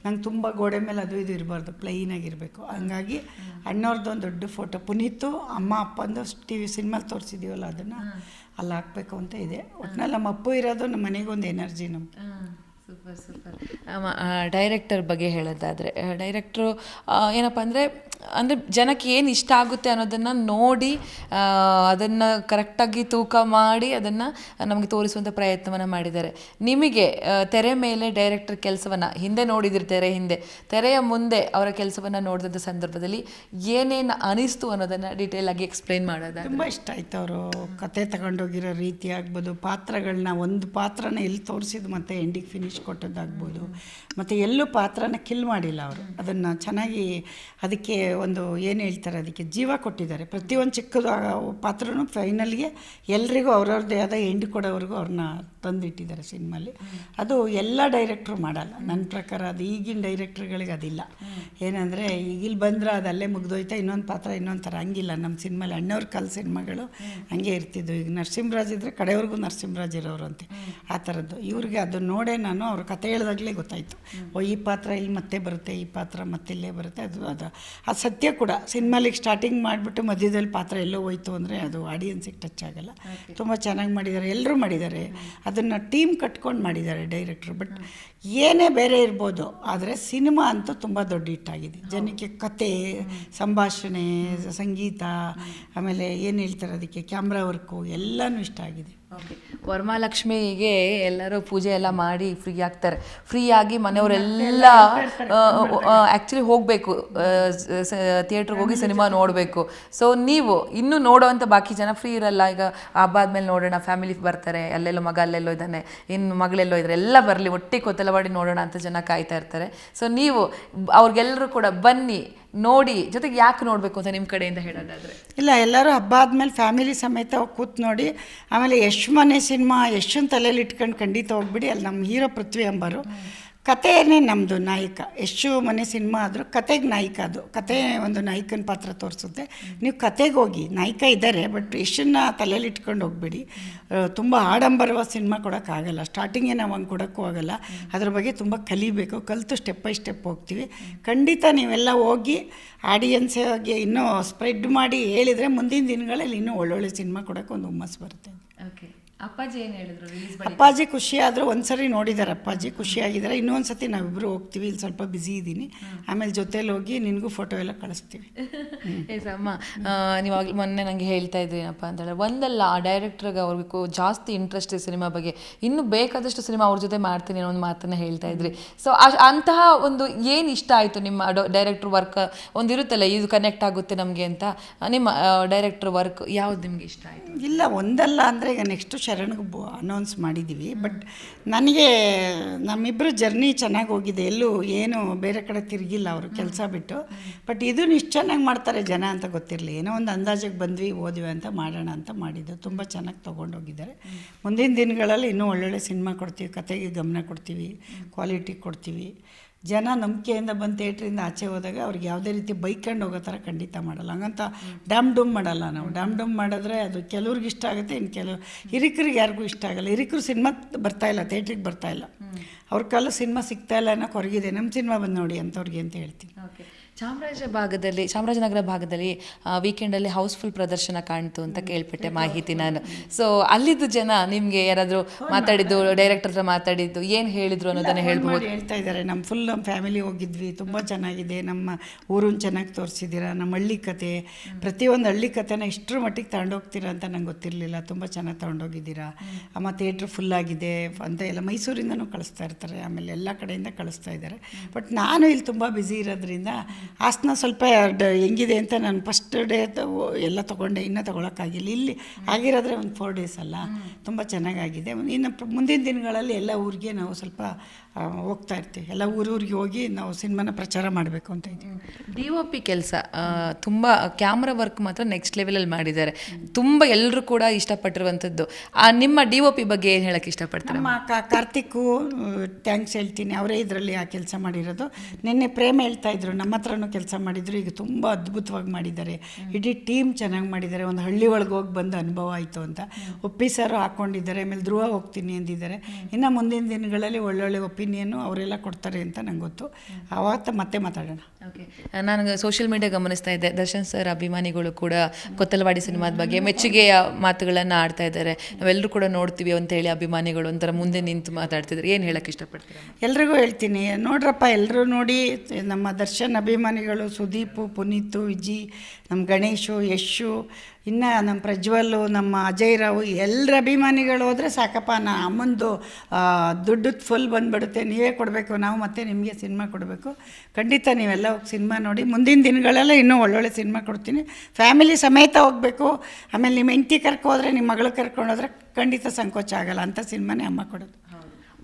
ನಂಗೆ ತುಂಬ ಗೋಡೆ ಮೇಲೆ ಅದು ಇದು ಇರಬಾರ್ದು, ಪ್ಲೈನಾಗಿರಬೇಕು. ಹಂಗಾಗಿ ಅಣ್ಣವ್ರದ್ದು ಒಂದು ದೊಡ್ಡ ಫೋಟೋ, ಪುನೀತು ಅಮ್ಮ ಅಪ್ಪಂದು TV ಸಿನಿಮಾಲಿ ತೋರಿಸಿದ್ದೀವಲ್ಲ, ಅದನ್ನು ಅಲ್ಲಿ ಹಾಕಬೇಕು ಅಂತ ಇದೆ. ಒಟ್ಟಿನಲ್ಲಿ ನಮ್ಮ ಅಪ್ಪು ಇರೋದು ನಮ್ಮ ಮನೆಗೊಂದು ಎನರ್ಜಿ ನಮ್ಗೆ. ಸೂಪರ್. ಡೈರೆಕ್ಟರ್ ಬಗ್ಗೆ ಹೇಳೋದಾದರೆ, ಡೈರೆಕ್ಟ್ರು ಏನಪ್ಪ ಅಂದರೆ ಜನಕ್ಕೆ ಏನು ಇಷ್ಟ ಆಗುತ್ತೆ ಅನ್ನೋದನ್ನು ನೋಡಿ ಅದನ್ನು ಕರೆಕ್ಟಾಗಿ ತೂಕ ಮಾಡಿ ಅದನ್ನು ನಮಗೆ ತೋರಿಸುವಂಥ ಪ್ರಯತ್ನವನ್ನು ಮಾಡಿದ್ದಾರೆ. ನಿಮಗೆ ತೆರೆ ಮೇಲೆ ಡೈರೆಕ್ಟರ್ ಕೆಲಸವನ್ನು ಹಿಂದೆ ನೋಡಿದಿರಿ, ತೆರೆಯ ಮುಂದೆ ಅವರ ಕೆಲಸವನ್ನು ನೋಡಿದಂಥ ಸಂದರ್ಭದಲ್ಲಿ ಏನೇನು ಅನಿಸ್ತು ಅನ್ನೋದನ್ನು ಡೀಟೇಲ್ ಆಗಿ ಎಕ್ಸ್ಪ್ಲೈನ್ ಮಾಡೋದು. ತುಂಬ ಇಷ್ಟ ಆಯ್ತು ಅವರು ಕತೆ ತಗೊಂಡೋಗಿರೋ ರೀತಿ ಆಗ್ಬೋದು, ಪಾತ್ರಗಳನ್ನ ಒಂದು ಪಾತ್ರನ ಎಲ್ಲಿ ತೋರಿಸಿದ್ದು ಮತ್ತು ಎಂಡಿಗೆ ಫಿನಿಶ್ ಕೊಟ್ಟದ್ದಾಗ್ಬೋದು, ಮತ್ತು ಎಲ್ಲೂ ಪಾತ್ರನ ಕಿಲ್ ಮಾಡಿಲ್ಲ ಅವರು. ಅದನ್ನು ಚೆನ್ನಾಗಿ ಅದಕ್ಕೆ ಒಂದು ಏನು ಹೇಳ್ತಾರೆ, ಅದಕ್ಕೆ ಜೀವ ಕೊಟ್ಟಿದ್ದಾರೆ. ಪ್ರತಿಯೊಂದು ಚಿಕ್ಕದು ಪಾತ್ರನೂ ಫೈನಲ್ಗೆ ಎಲ್ರಿಗೂ ಅವ್ರವ್ರದ್ದೇ ಆದ ಎಂಡ್ ಕೊಡೋವ್ರಿಗೂ ಅವ್ರನ್ನ ತಂದಿಟ್ಟಿದ್ದಾರೆ ಸಿನಿಮಾಲಿ. ಅದು ಎಲ್ಲ ಡೈರೆಕ್ಟ್ರು ಮಾಡಲ್ಲ ನನ್ನ ಪ್ರಕಾರ. ಅದು ಈಗಿನ ಡೈರೆಕ್ಟ್ರುಗಳಿಗೆ ಅದಿಲ್ಲ. ಏನಂದರೆ ಈಗಿಲ್ಲಿ ಬಂದರೆ ಅದು ಅಲ್ಲೇ ಮುಗ್ದೋಯ್ತಾ, ಇನ್ನೊಂದು ಪಾತ್ರ ಇನ್ನೊಂದು ಥರ. ಹಂಗಿಲ್ಲ ನಮ್ಮ ಸಿನಿಮಾಲಿ. ಅಣ್ಣವ್ರ ಕಾಲ ಸಿನಿಮಾಗಳು ಹಂಗೆ ಇರ್ತಿದ್ವು. ಈಗ ನರಸಿಂಹರಾಜ್ ಇದ್ದರೆ ಕಡೆಯವ್ರಿಗೂ ನರಸಿಂಹರಾಜ್ ಇರೋರು ಅಂತೆ, ಆ ಥರದ್ದು. ಇವ್ರಿಗೆ ಅದು ನೋಡೇ ನಾನು ಅವ್ರ ಕತೆ ಹೇಳಿದಾಗಲೇ ಗೊತ್ತಾಯಿತು, ಈ ಪಾತ್ರ ಇಲ್ಲಿ ಮತ್ತೆ ಬರುತ್ತೆ, ಈ ಪಾತ್ರ ಮತ್ತೆ ಇಲ್ಲೇ ಬರುತ್ತೆ. ಅದು ಸತ್ಯ ಕೂಡ. ಸಿನಿಮಾಲಿಗೆ ಸ್ಟಾರ್ಟಿಂಗ್ ಮಾಡಿಬಿಟ್ಟು ಮಧ್ಯದಲ್ಲಿ ಪಾತ್ರ ಎಲ್ಲೋ ಹೋಯ್ತು ಅಂದರೆ ಅದು ಆಡಿಯನ್ಸಿಗೆ ಟಚ್ ಆಗಲ್ಲ. ತುಂಬ ಚೆನ್ನಾಗಿ ಮಾಡಿದ್ದಾರೆ, ಎಲ್ಲರೂ ಮಾಡಿದ್ದಾರೆ. ಅದನ್ನು ಟೀಮ್ ಕಟ್ಕೊಂಡು ಮಾಡಿದ್ದಾರೆ ಡೈರೆಕ್ಟ್ರು. ಬಟ್ ಏನೇ ಬೇರೆ ಇರ್ಬೋದು, ಆದರೆ ಸಿನಿಮಾ ಅಂತೂ ತುಂಬ ದೊಡ್ಡ ಹಿಟ್ಟಾಗಿದೆ. ಜನಕ್ಕೆ ಕತೆ, ಸಂಭಾಷಣೆ, ಸಂಗೀತ, ಆಮೇಲೆ ಏನು ಹೇಳ್ತಾರೆ ಅದಕ್ಕೆ ಕ್ಯಾಮ್ರಾ ವರ್ಕು ಎಲ್ಲನೂ ಇಷ್ಟ ಆಗಿದೆ. ವರಮಹಾಲಕ್ಷ್ಮಿಗೆ ಎಲ್ಲರೂ ಪೂಜೆ ಎಲ್ಲ ಮಾಡಿ ಫ್ರೀ ಆಗ್ತಾರೆ. ಫ್ರೀ ಆಗಿ ಮನೆಯವರೆಲ್ಲ ಆ್ಯಕ್ಚುಲಿ ಹೋಗಬೇಕು, ಥಿಯೇಟ್ರಿಗೆ ಹೋಗಿ ಸಿನಿಮಾ ನೋಡಬೇಕು. ಸೊ ನೀವು ಇನ್ನೂ ನೋಡೋವಂಥ ಬಾಕಿ ಜನ ಫ್ರೀ ಇರಲ್ಲ. ಈಗ ಹಬ್ಬ ಆದಮೇಲೆ ನೋಡೋಣ, ಫ್ಯಾಮಿಲಿ ಬರ್ತಾರೆ, ಅಲ್ಲೆಲ್ಲೋ ಮಗ ಅಲ್ಲೆಲ್ಲೋ ಇದ್ದಾನೆ, ಇನ್ನು ಮಗಳೆಲ್ಲೋ ಇದ್ದಾರೆ, ಎಲ್ಲ ಬರಲಿ ಒಟ್ಟಿಗೆ ಕೊತ್ತಲವಾಡಿ ನೋಡೋಣ ಅಂತ ಜನ ಕಾಯ್ತಾ ಇರ್ತಾರೆ. ಸೊ ನೀವು ಅವ್ರಿಗೆಲ್ಲರೂ ಕೂಡ ಬನ್ನಿ ನೋಡಿ, ಜೊತೆಗೆ ಯಾಕೆ ನೋಡಬೇಕು ಅಂತ ನಿಮ್ಮ ಕಡೆಯಿಂದ ಹೇಳೋದಾದರೆ? ಇಲ್ಲ, ಎಲ್ಲರೂ ಹಬ್ಬ ಆದಮೇಲೆ ಫ್ಯಾಮಿಲಿ ಸಮೇತ ಕೂತು ನೋಡಿ. ಆಮೇಲೆ ಯಶ್ ಮನೆ ಸಿನಿಮಾ ಯಶನ್ ತಲೆಯಲ್ಲಿ ಇಟ್ಕೊಂಡು ಖಂಡಿತ ಹೋಗ್ಬಿಡಿ. ಅಲ್ಲಿ ನಮ್ಮ ಹೀರೋ ಪೃಥ್ವಿ ಅಂಬರು ಕಥೆಯೇ ನಮ್ಮದು ನಾಯಕ. ಯಶು ಮನೆ ಸಿನಿಮಾ ಆದರೂ ಕತೆಗೆ ನಾಯಕ, ಅದು ಕತೆ ಒಂದು ನಾಯಕನ ಪಾತ್ರ ತೋರಿಸುತ್ತೆ. ನೀವು ಕತೆಗೆ ಹೋಗಿ, ನಾಯಕ ಇದ್ದಾರೆ ಬಟ್ ಯಶನ್ನ ತಲೆಯಲ್ಲಿ ಇಟ್ಕೊಂಡು ಹೋಗ್ಬೇಡಿ. ತುಂಬ ಆಡಂಬರವಾದ ಸಿನಿಮಾ ಕೊಡೋಕ್ಕಾಗಲ್ಲ, ಸ್ಟಾರ್ಟಿಂಗೇ ನಾವು ಹಂಗೆ ಕೊಡೋಕ್ಕೂ ಆಗಲ್ಲ. ಅದ್ರ ಬಗ್ಗೆ ತುಂಬ ಕಲಿಬೇಕು, ಕಲಿತು ಸ್ಟೆಪ್ ಬೈ ಸ್ಟೆಪ್ ಹೋಗ್ತೀವಿ. ಖಂಡಿತ ನೀವೆಲ್ಲ ಹೋಗಿ ಆಡಿಯನ್ಸ್ಗೆ ಇನ್ನೂ ಸ್ಪ್ರೆಡ್ ಮಾಡಿ ಹೇಳಿದರೆ ಮುಂದಿನ ದಿನಗಳಲ್ಲಿ ಇನ್ನೂ ಒಳ್ಳೊಳ್ಳೆ ಸಿನಿಮಾ ಕೊಡೋಕ್ಕೆ ಒಂದು ಹುಮ್ಮಸ್ಸು ಬರುತ್ತೆ. ಓಕೆ, ಅಪ್ಪಾಜಿ ಏನು ಹೇಳಿದ್ರು ರಿಲೀಸ್? ಅಪ್ಪಾಜಿ ಖುಷಿ ಆದರೂ ಒಂದ್ಸರಿ ನೋಡಿದ್ದಾರೆ, ಅಪ್ಪಾಜಿ ಖುಷಿಯಾಗಿದ್ದಾರೆ. ಇನ್ನೊಂದು ಸತಿ ನಾವಿಬ್ಬರು ಹೋಗ್ತೀವಿ, ಇಲ್ಲಿ ಸ್ವಲ್ಪ ಬ್ಯುಸಿ ಇದ್ದೀನಿ, ಆಮೇಲೆ ಜೊತೇಲಿ ಹೋಗಿ ನಿನಗೂ ಫೋಟೋ ಎಲ್ಲ ಕಳಿಸ್ತೀವಿ. ಎಸ್ ಅಮ್ಮ, ನೀವಾಗ ಮೊನ್ನೆ ನನಗೆ ಹೇಳ್ತಾ ಇದ್ರಿ ಏನಪ್ಪ ಅಂತೇಳಿ, ಒಂದಲ್ಲ ಆ ಡೈರೆಕ್ಟ್ರಿಗೆ ಅವ್ರಿಗೂ ಜಾಸ್ತಿ ಇಂಟ್ರೆಸ್ಟ್ ಇದೆ ಸಿನಿಮಾ ಬಗ್ಗೆ, ಇನ್ನೂ ಬೇಕಾದಷ್ಟು ಸಿನಿಮಾ ಅವ್ರ ಜೊತೆ ಮಾಡ್ತೀನಿ ಅನ್ನೋ ಒಂದು ಮಾತನ್ನು ಹೇಳ್ತಾ ಇದ್ರಿ. ಸೊ ಅಂತಹ ಒಂದು ಏನು ಇಷ್ಟ ಆಯಿತು ನಿಮ್ಮ ಡೈರೆಕ್ಟ್ರ್ ವರ್ಕ್? ಒಂದಿರುತ್ತಲ್ಲ ಇದು ಕನೆಕ್ಟ್ ಆಗುತ್ತೆ ನಮಗೆ ಅಂತ, ನಿಮ್ಮ ಡೈರೆಕ್ಟ್ರ್ ವರ್ಕ್ ಯಾವ್ದು ನಿಮ್ಗೆ ಇಷ್ಟ ಆಯಿತು? ಇಲ್ಲ, ಒಂದಲ್ಲ ಅಂದರೆ ಈಗ ನೆಕ್ಸ್ಟು ಶರಣ್ಗೆ ಅನೌನ್ಸ್ ಮಾಡಿದ್ದೀವಿ. ಬಟ್ ನನಗೆ ನಮ್ಮಿಬ್ಬರು ಜರ್ನಿ ಚೆನ್ನಾಗಿ ಹೋಗಿದೆ, ಎಲ್ಲೂ ಏನು ಬೇರೆ ಕಡೆ ತಿರುಗಿಲ್ಲ ಅವರು ಕೆಲಸ ಬಿಟ್ಟು. ಬಟ್ ಇದನ್ನು ಇಷ್ಟು ಚೆನ್ನಾಗಿ ಮಾಡ್ತಾರೆ ಜನ ಅಂತ ಗೊತ್ತಿರಲಿ, ಏನೋ ಒಂದು ಅಂದಾಜಿಗೆ ಬಂದ್ವಿ ಓದ್ವಿ ಅಂತ ಮಾಡೋಣ ಅಂತ ಮಾಡಿದ್ದು. ತುಂಬ ಚೆನ್ನಾಗಿ ತೊಗೊಂಡೋಗಿದ್ದಾರೆ. ಮುಂದಿನ ದಿನಗಳಲ್ಲಿ ಇನ್ನೂ ಒಳ್ಳೊಳ್ಳೆ ಸಿನಿಮಾ ಕೊಡ್ತೀವಿ, ಕತೆಗೆ ಗಮನ ಕೊಡ್ತೀವಿ, ಕ್ವಾಲಿಟಿ ಕೊಡ್ತೀವಿ. ಜನ ನಂಬಿಕೆಯಿಂದ ಬಂದು ಥಿಯೇಟ್ರಿಂದ ಆಚೆ ಹೋದಾಗ ಅವ್ರಿಗೆ ಯಾವುದೇ ರೀತಿ ಬೈಕೊಂಡು ಹೋಗೋ ಥರ ಖಂಡಿತ ಮಾಡಲ್ಲ. ಹಂಗಂತ ಡ್ಯಾಮ್ ಡೂಮ್ ಮಾಡಲ್ಲ ನಾವು. ಡ್ಯಾಮ್ ಡೂಮ್ ಮಾಡಿದ್ರೆ ಅದು ಕೆಲವ್ರಿಗೆ ಇಷ್ಟ ಆಗುತ್ತೆ, ಇನ್ನು ಕೆಲವು ಹಿರಿಕರಿಗೆ ಯಾರಿಗೂ ಇಷ್ಟ ಆಗಲ್ಲ. ಹಿರಿಕರು ಸಿನಿಮಾ ಬರ್ತಾಯಿಲ್ಲ, ಥಿಯೇಟ್ರಿಗೆ ಬರ್ತಾಯಿಲ್ಲ, ಅವ್ರ ಕಾಲ ಸಿನಿಮಾ ಸಿಗ್ತಾಯಿಲ್ಲ ಅನ್ನೋ ಹೊರಗಿದೆ. ನಮ್ಮ ಸಿನಿಮಾ ಬಂದು ನೋಡಿ ಅಂಥವ್ರಿಗೆ ಅಂತ ಹೇಳ್ತೀನಿ. ಓಕೆ, ಚಾಮರಾಜನಗರ ಭಾಗದಲ್ಲಿ ವೀಕೆಂಡಲ್ಲಿ ಹೌಸ್ಫುಲ್ ಪ್ರದರ್ಶನ ಕಾಣ್ತು ಅಂತ ಕೇಳ್ಪಟ್ಟೆ ಮಾಹಿತಿ ನಾನು. ಸೊ ಅಲ್ಲಿದ್ದು ಜನ ನಿಮಗೆ ಯಾರಾದರೂ ಮಾತಾಡಿದ್ದು, ಡೈರೆಕ್ಟರ್ ಹತ್ರ ಮಾತಾಡಿದ್ದು, ಏನು ಹೇಳಿದ್ರು ಅನ್ನೋದನ್ನು ಹೇಳ್ಬೋದು? ಹೇಳ್ತಾ ಇದ್ದಾರೆ, ನಮ್ಮ ಫುಲ್ ನಮ್ಮ ಫ್ಯಾಮಿಲಿ ಹೋಗಿದ್ವಿ, ತುಂಬ ಚೆನ್ನಾಗಿದೆ, ನಮ್ಮ ಊರನ್ನು ಚೆನ್ನಾಗಿ ತೋರಿಸಿದ್ದೀರಾ, ನಮ್ಮ ಹಳ್ಳಿ ಕತೆ, ಪ್ರತಿಯೊಂದು ಹಳ್ಳಿ ಕತೆನ ಇಷ್ಟರ ಮಟ್ಟಿಗೆ ತಗೊಂಡೋಗ್ತೀರಾ ಅಂತ ನಂಗೆ ಗೊತ್ತಿರಲಿಲ್ಲ, ತುಂಬ ಚೆನ್ನಾಗಿ ತಗೊಂಡೋಗಿದ್ದೀರಾ. ಅಮ್ಮ ಥಿಯೇಟ್ರ್ ಫುಲ್ಲಾಗಿದೆ ಅಂತ ಎಲ್ಲ ಮೈಸೂರಿಂದನೂ ಕಳಿಸ್ತಾ ಇರ್ತಾರೆ, ಆಮೇಲೆ ಎಲ್ಲ ಕಡೆಯಿಂದ ಕಳಿಸ್ತಾ ಇದ್ದಾರೆ. ಬಟ್ ನಾನು ಇಲ್ಲಿ ತುಂಬ ಬ್ಯುಸಿ ಇರೋದ್ರಿಂದ ಹಾಸನ ಸ್ವಲ್ಪ ಹೆಂಗಿದೆ ಅಂತ ನಾನು ಫಸ್ಟ್ ಡೇ ಎಲ್ಲ ತೊಗೊಂಡೆ, ಇನ್ನೂ ತೊಗೊಳಕ್ಕಾಗಿಲ್ಲ. ಇಲ್ಲಿ ಆಗಿರೋದ್ರೆ ಒಂದು 4 days ಅಲ್ಲ, ತುಂಬ ಚೆನ್ನಾಗಾಗಿದೆ. ಇನ್ನು ಮುಂದಿನ ದಿನಗಳಲ್ಲಿ ಎಲ್ಲ ಊರಿಗೆ ನಾವು ಸ್ವಲ್ಪ ಹೋಗ್ತಾ ಇರ್ತೀವಿ, ಎಲ್ಲ ಊರೂರಿಗೆ ಹೋಗಿ ನಾವು ಸಿನಿಮಾನ ಪ್ರಚಾರ ಮಾಡಬೇಕು ಅಂತ ಇದ್ದೀವಿ. DOP ಕೆಲಸ ತುಂಬ, ಕ್ಯಾಮ್ರಾ ವರ್ಕ್ ಮಾತ್ರ ನೆಕ್ಸ್ಟ್ ಲೆವೆಲಲ್ಲಿ ಮಾಡಿದ್ದಾರೆ, ತುಂಬ ಎಲ್ಲರೂ ಕೂಡ ಇಷ್ಟಪಟ್ಟಿರುವಂಥದ್ದು. ನಿಮ್ಮ DOP ಬಗ್ಗೆ ಏನು ಹೇಳೋಕ್ಕೆ ಇಷ್ಟಪಡ್ತಾರೆ? ನಮ್ಮ ಕಾರ್ತಿಕ್ಕು ಥ್ಯಾಂಕ್ಸ್ ಹೇಳ್ತೀನಿ, ಅವರೇ ಇದರಲ್ಲಿ ಆ ಕೆಲಸ ಮಾಡಿರೋದು. ನಿನ್ನೆ ಪ್ರೇಮ ಹೇಳ್ತಾ ಇದ್ರು, ನಮ್ಮ ಹತ್ರನೂ ಕೆಲಸ ಮಾಡಿದ್ರು, ಈಗ ತುಂಬ ಅದ್ಭುತವಾಗಿ ಮಾಡಿದ್ದಾರೆ. ಇಡೀ ಟೀಮ್ ಚೆನ್ನಾಗಿ ಮಾಡಿದ್ದಾರೆ. ಒಂದು ಹಳ್ಳಿ ಒಳಗೆ ಹೋಗಿ ಬಂದ ಅನುಭವ ಆಯಿತು ಅಂತ ಒಪ್ಪಿ ಸರ್ ಹಾಕ್ಕೊಂಡಿದ್ದಾರೆ. ಆಮೇಲೆ ಧ್ರುವ ಹೋಗ್ತೀನಿ ಅಂದಿದ್ದಾರೆ. ಇನ್ನು ಮುಂದಿನ ದಿನಗಳಲ್ಲಿ ಒಳ್ಳೊಳ್ಳೆ ಒಪಿನಿಯನ್ನು ಅವರೆಲ್ಲ ಕೊಡ್ತಾರೆ ಅಂತ ನಂಗೆ ಗೊತ್ತು. ಆವತ್ತು ಮತ್ತೆ ಮಾತಾಡೋಣ. ಓಕೆ, ನಾನು ಸೋಷಿಯಲ್ ಮೀಡಿಯಾ ಗಮನಿಸ್ತಾ ಇದ್ದೆ, ದರ್ಶನ್ ಸರ್ ಅಭಿಮಾನಿಗಳು ಕೂಡ ಕೊತ್ತಲವಾಡಿ ಸಿನಿಮಾದ ಬಗ್ಗೆ ಮೆಚ್ಚುಗೆಯ ಮಾತುಗಳನ್ನು ಆಡ್ತಾ ಇದ್ದಾರೆ. ನಾವೆಲ್ಲರೂ ಕೂಡ ನೋಡ್ತೀವಿ ಅಂತೇಳಿ ಅಭಿಮಾನಿಗಳು ಒಂಥರ ಮುಂದೆ ನಿಂತು ಮಾತಾಡ್ತಿದ್ದಾರೆ. ಏನು ಹೇಳೋಕ್ಕೆ ಇಷ್ಟಪಡ್ತೀರಾ? ಎಲ್ರಿಗೂ ಹೇಳ್ತೀನಿ, ನೋಡ್ರಪ್ಪ ಎಲ್ಲರೂ ನೋಡಿ, ನಮ್ಮ ದರ್ಶನ್ ಅಭಿಮಾನಿಗಳು, ಸುದೀಪು, ಪುನೀತು, ವಿಜಿ, ನಮ್ಮ ಗಣೇಶು, ಯಶು, ಇನ್ನು ನಮ್ಮ ಪ್ರಜ್ವಲ್ಲು, ನಮ್ಮ ಅಜಯ್ ರಾವು, ಎಲ್ಲರ ಅಭಿಮಾನಿಗಳು ಹೋದರೆ ಸಾಕಪ್ಪ. ಅಮ್ಮಂದು ದುಡ್ಡು ಫುಲ್ ಬಂದುಬಿಡುತ್ತೆ, ನೀವೇ ಕೊಡಬೇಕು, ನಾವು ಮತ್ತೆ ನಿಮಗೆ ಸಿನಿಮಾ ಕೊಡಬೇಕು. ಖಂಡಿತ ನೀವೆಲ್ಲ ಹೋಗಿ ಸಿನಿಮಾ ನೋಡಿ. ಮುಂದಿನ ದಿನಗಳೆಲ್ಲ ಇನ್ನೂ ಒಳ್ಳೊಳ್ಳೆ ಸಿನಿಮಾ ಕೊಡ್ತೀನಿ. ಫ್ಯಾಮಿಲಿ ಸಮೇತ ಹೋಗಬೇಕು. ಆಮೇಲೆ ನಿಮ್ಮ ಹೆಂಡತಿ ಕರ್ಕೋದ್ರೆ, ನಿಮ್ಮ ಮಗಳು ಕರ್ಕೊಂಡೋದ್ರೆ ಖಂಡಿತ ಸಂಕೋಚ ಆಗಲ್ಲ, ಅಂಥ ಸಿನಿಮಾನೇ ಅಮ್ಮ ಕೊಡೋದು.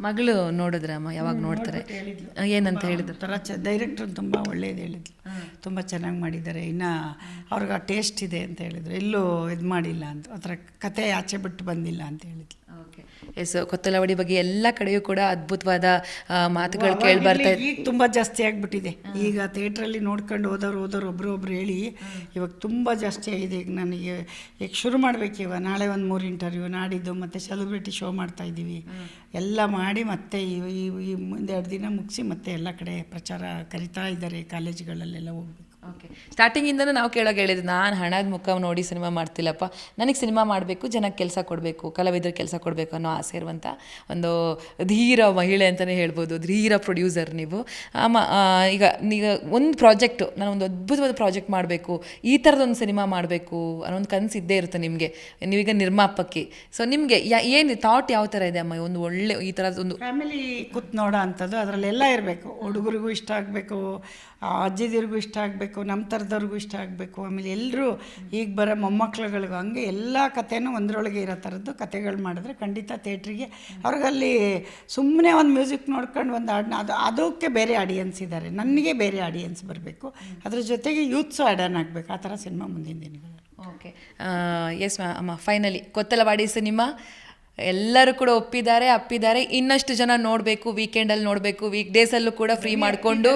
ಮಗಳು ನೋಡಿದ್ರೆ ಅಮ್ಮ ಯಾವಾಗ ನೋಡ್ತಾರೆ, ಏನಂತ ಹೇಳಿದ್ರು? ಥರ ಡೈರೆಕ್ಟ್ರು ತುಂಬ ಒಳ್ಳೇದು ಹೇಳಿದ್ರು, ತುಂಬ ಚೆನ್ನಾಗಿ ಮಾಡಿದ್ದಾರೆ, ಇನ್ನು ಅವ್ರಿಗೆ ಆ ಟೇಸ್ಟ್ ಇದೆ ಅಂತ ಹೇಳಿದ್ರು, ಎಲ್ಲೂ ಇದು ಮಾಡಿಲ್ಲ ಅಂತ, ಆ ಥರ ಕತೆ ಆಚೆ ಬಿಟ್ಟು ಬಂದಿಲ್ಲ ಅಂತ ಹೇಳಿದ್ರು. ಓಕೆ, ಎಸ್, ಕೊತ್ತಲವಾಡಿ ಬಗ್ಗೆ ಎಲ್ಲ ಕಡೆಯೂ ಕೂಡ ಅದ್ಭುತವಾದ ಮಾತುಗಳು ಕೇಳಿ ಬರ್ತಾ ಇದೆ. ಈಗ ತುಂಬ ಜಾಸ್ತಿ ಆಗಿಬಿಟ್ಟಿದೆ. ಈಗ ಥಿಯೇಟ್ರಲ್ಲಿ ನೋಡ್ಕೊಂಡು ಹೋದವ್ರು ಒಬ್ಬರು ಹೇಳಿ ಇವಾಗ ತುಂಬ ಜಾಸ್ತಿ ಆಗಿದೆ. ಈಗ ನನಗೆ ಈಗ ಶುರು ಮಾಡಬೇಕು, ಇವಾಗ ನಾಳೆ ಒಂದು 3 ಇಂಟರ್ವ್ಯೂ, ನಾಡಿದ್ದು ಮತ್ತು ಸೆಲೆಬ್ರಿಟಿ ಶೋ ಮಾಡ್ತಾಯಿದ್ದೀವಿ. ಎಲ್ಲ ಮಾಡಿ ಮತ್ತೆ ಈ ಮುಂದೆ 2 ದಿನ ಮುಗಿಸಿ ಮತ್ತೆ ಎಲ್ಲ ಕಡೆ ಪ್ರಚಾರ ಕರಿತಾ ಇದ್ದಾರೆ, ಕಾಲೇಜುಗಳಲ್ಲೆಲ್ಲ ಹೋಗ್ಬೇಕು. ಓಕೆ, ಸ್ಟಾರ್ಟಿಂಗಿಂದನೂ ನಾವು ಕೇಳೋಕೆ ಹೇಳಿದ್ದು, ನಾನು ಹಣದ ಮುಖ ನೋಡಿ ಸಿನಿಮಾ ಮಾಡ್ತಿಲ್ಲಪ್ಪ, ನನಗೆ ಸಿನಿಮಾ ಮಾಡಬೇಕು, ಜನಕ್ಕೆ ಕೆಲಸ ಕೊಡಬೇಕು, ಕಲಾವಿದರಿಗೆ ಕೆಲಸ ಕೊಡಬೇಕು ಅನ್ನೋ ಆಸೆ ಇರುವಂಥ ಒಂದು ಧೀರ ಮಹಿಳೆ ಅಂತಲೇ ಹೇಳ್ಬೋದು, ಧೀರ ಪ್ರೊಡ್ಯೂಸರ್ ನೀವು. ಈಗ ಒಂದು ಪ್ರಾಜೆಕ್ಟು, ನಾನು ಒಂದು ಅದ್ಭುತವಾದ ಪ್ರಾಜೆಕ್ಟ್ ಮಾಡಬೇಕು, ಈ ಥರದೊಂದು ಸಿನಿಮಾ ಮಾಡಬೇಕು ಅನ್ನೋ ಒಂದು ಕನಸು ಇದ್ದೇ ಇರುತ್ತೆ ನಿಮಗೆ. ನೀವೀಗ ನಿರ್ಮಾಪಕಿ, ಸೊ ನಿಮಗೆ ಏನು ಥಾಟ್ ಯಾವ ಥರ ಇದೆ ಅಮ್ಮ? ಒಂದು ಒಳ್ಳೆ ಈ ಥರದೊಂದು ಫ್ಯಾಮಿಲಿ ಕೂತ್ ನೋಡೋ ಅಂಥದ್ದು, ಅದರಲ್ಲೆಲ್ಲ ಇರಬೇಕು. ಹುಡುಗರಿಗೂ ಇಷ್ಟ ಆಗಬೇಕು, ಅಜ್ಜಿದಿರಿಗೂ ಇಷ್ಟ ಆಗಬೇಕು, ನಮ್ಮ ಥರದವ್ರಿಗೂ ಇಷ್ಟ ಆಗಬೇಕು, ಆಮೇಲೆ ಎಲ್ಲರೂ ಈಗ ಬರೋ ಮೊಮ್ಮಕ್ಳುಗಳಿಗೂ ಹಂಗೆ ಎಲ್ಲ ಕಥೆನೂ ಒಂದರೊಳಗೆ ಇರೋ ಥರದ್ದು ಕಥೆಗಳು ಮಾಡಿದ್ರೆ ಖಂಡಿತ ಥಿಯೇಟ್ರಿಗೆ ಅವ್ರಿಗಲ್ಲಿ ಸುಮ್ಮನೆ ಒಂದು ಮ್ಯೂಸಿಕ್ ನೋಡ್ಕೊಂಡು ಒಂದು ಹಾಡನ್ನ ಅದಕ್ಕೆ ಬೇರೆ ಆಡಿಯನ್ಸ್ ಇದ್ದಾರೆ, ನನಗೆ ಬೇರೆ ಆಡಿಯನ್ಸ್ ಬರಬೇಕು, ಅದ್ರ ಜೊತೆಗೆ ಯೂತ್ಸು ಆ್ಯಡ್ ಆನ್ ಆಗಬೇಕು. ಆ ಥರ ಸಿನಿಮಾ ಮುಂದಿನ ದಿನಗಳು. ಓಕೆ, ಎಸ್ ಅಮ್ಮ, ಫೈನಲಿ ಕೊತ್ತಲವಾಡಿ ಸಿನಿಮಾ ಎಲ್ಲರೂ ಕೂಡ ಅಪ್ಪಿದ್ದಾರೆ. ಇನ್ನಷ್ಟು ಜನ ನೋಡಬೇಕು, ವೀಕೆಂಡಲ್ಲಿ ನೋಡಬೇಕು, ವೀಕ್ ಡೇಸಲ್ಲೂ ಕೂಡ ಫ್ರೀ ಮಾಡಿಕೊಂಡು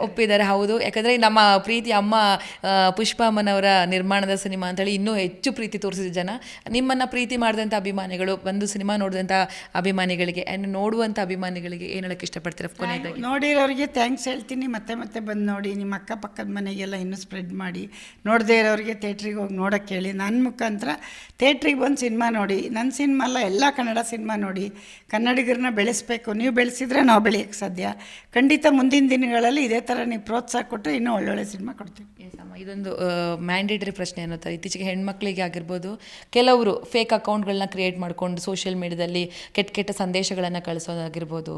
ಒಪ್ಪಿದ್ದಾರೆ. ಹೌದು, ಯಾಕಂದರೆ ನಮ್ಮ ಪ್ರೀತಿ ಅಮ್ಮ ಪುಷ್ಪ ಅಮ್ಮನವರ ನಿರ್ಮಾಣದ ಸಿನಿಮಾ ಅಂತೇಳಿ ಇನ್ನೂ ಹೆಚ್ಚು ಪ್ರೀತಿ ತೋರಿಸಿದ ಜನ, ನಿಮ್ಮನ್ನು ಪ್ರೀತಿ ಮಾಡಿದಂಥ ಅಭಿಮಾನಿಗಳು, ಬಂದು ಸಿನಿಮಾ ನೋಡಿದಂಥ ಅಭಿಮಾನಿಗಳಿಗೆ ಆ್ಯಂಡ್ ನೋಡುವಂಥ ಅಭಿಮಾನಿಗಳಿಗೆ ಏನು ಹೇಳಕ್ಕೆ ಇಷ್ಟಪಡ್ತೀರ ಕೊನೆಯದಾಗಿ? ನೋಡಿರೋರಿಗೆ ಥ್ಯಾಂಕ್ಸ್ ಹೇಳ್ತೀನಿ. ಮತ್ತೆ ಬಂದು ನೋಡಿ, ನಿಮ್ಮ ಅಕ್ಕಪಕ್ಕದ ಮನೆಗೆಲ್ಲ ಇನ್ನೂ ಸ್ಪ್ರೆಡ್ ಮಾಡಿ. ನೋಡದೇ ಇರೋರಿಗೆ ಥಿಯೇಟ್ರಿಗೆ ಹೋಗಿ ನೋಡೋಕ್ಕೆ ಹೇಳಿ. ನನ್ನ ಮುಖಾಂತರ ಥಿಯೇಟ್ರಿಗೆ ಬಂದು ಸಿನಿಮಾ ನೋಡಿ. ನನ್ನ ಸಿನಿಮಾ ಅಲ್ಲ, ಎಲ್ಲ ಕನ್ನಡ ಸಿನಿಮಾ ನೋಡಿ. ಕನ್ನಡಿಗರನ್ನ ಬೆಳೆಸಬೇಕು. ನೀವು ಬೆಳೆಸಿದ್ರೆ ನಾವು ಬೆಳೆಯೋಕ್ಕೆ ಸಾಧ್ಯ. ಖಂಡಿತ ಮುಂದಿನ ದಿನಗಳಲ್ಲಿ ಇದೇ ಥರ ನೀವು ಪ್ರೋತ್ಸಾಹ ಕೊಟ್ಟು ಇನ್ನೂ ಒಳ್ಳೊಳ್ಳೆ ಸಿನಿಮಾ ಕೊಡ್ತೀವಿ. ಇದೊಂದು ಮ್ಯಾಂಡೇಟರಿ ಪ್ರಶ್ನೆ ಅನ್ನೋದು ಇತ್ತೀಚೆಗೆ ಹೆಣ್ಮಕ್ಳಿಗೆ ಆಗಿರ್ಬೋದು, ಕೆಲವರು ಫೇಕ್ ಅಕೌಂಟ್ಗಳನ್ನ ಕ್ರಿಯೇಟ್ ಮಾಡಿಕೊಂಡು ಸೋಷಿಯಲ್ ಮೀಡಿಯಾದಲ್ಲಿ ಕೆಟ್ಟ ಸಂದೇಶಗಳನ್ನು ಕಳಿಸೋದಾಗಿರ್ಬೋದು,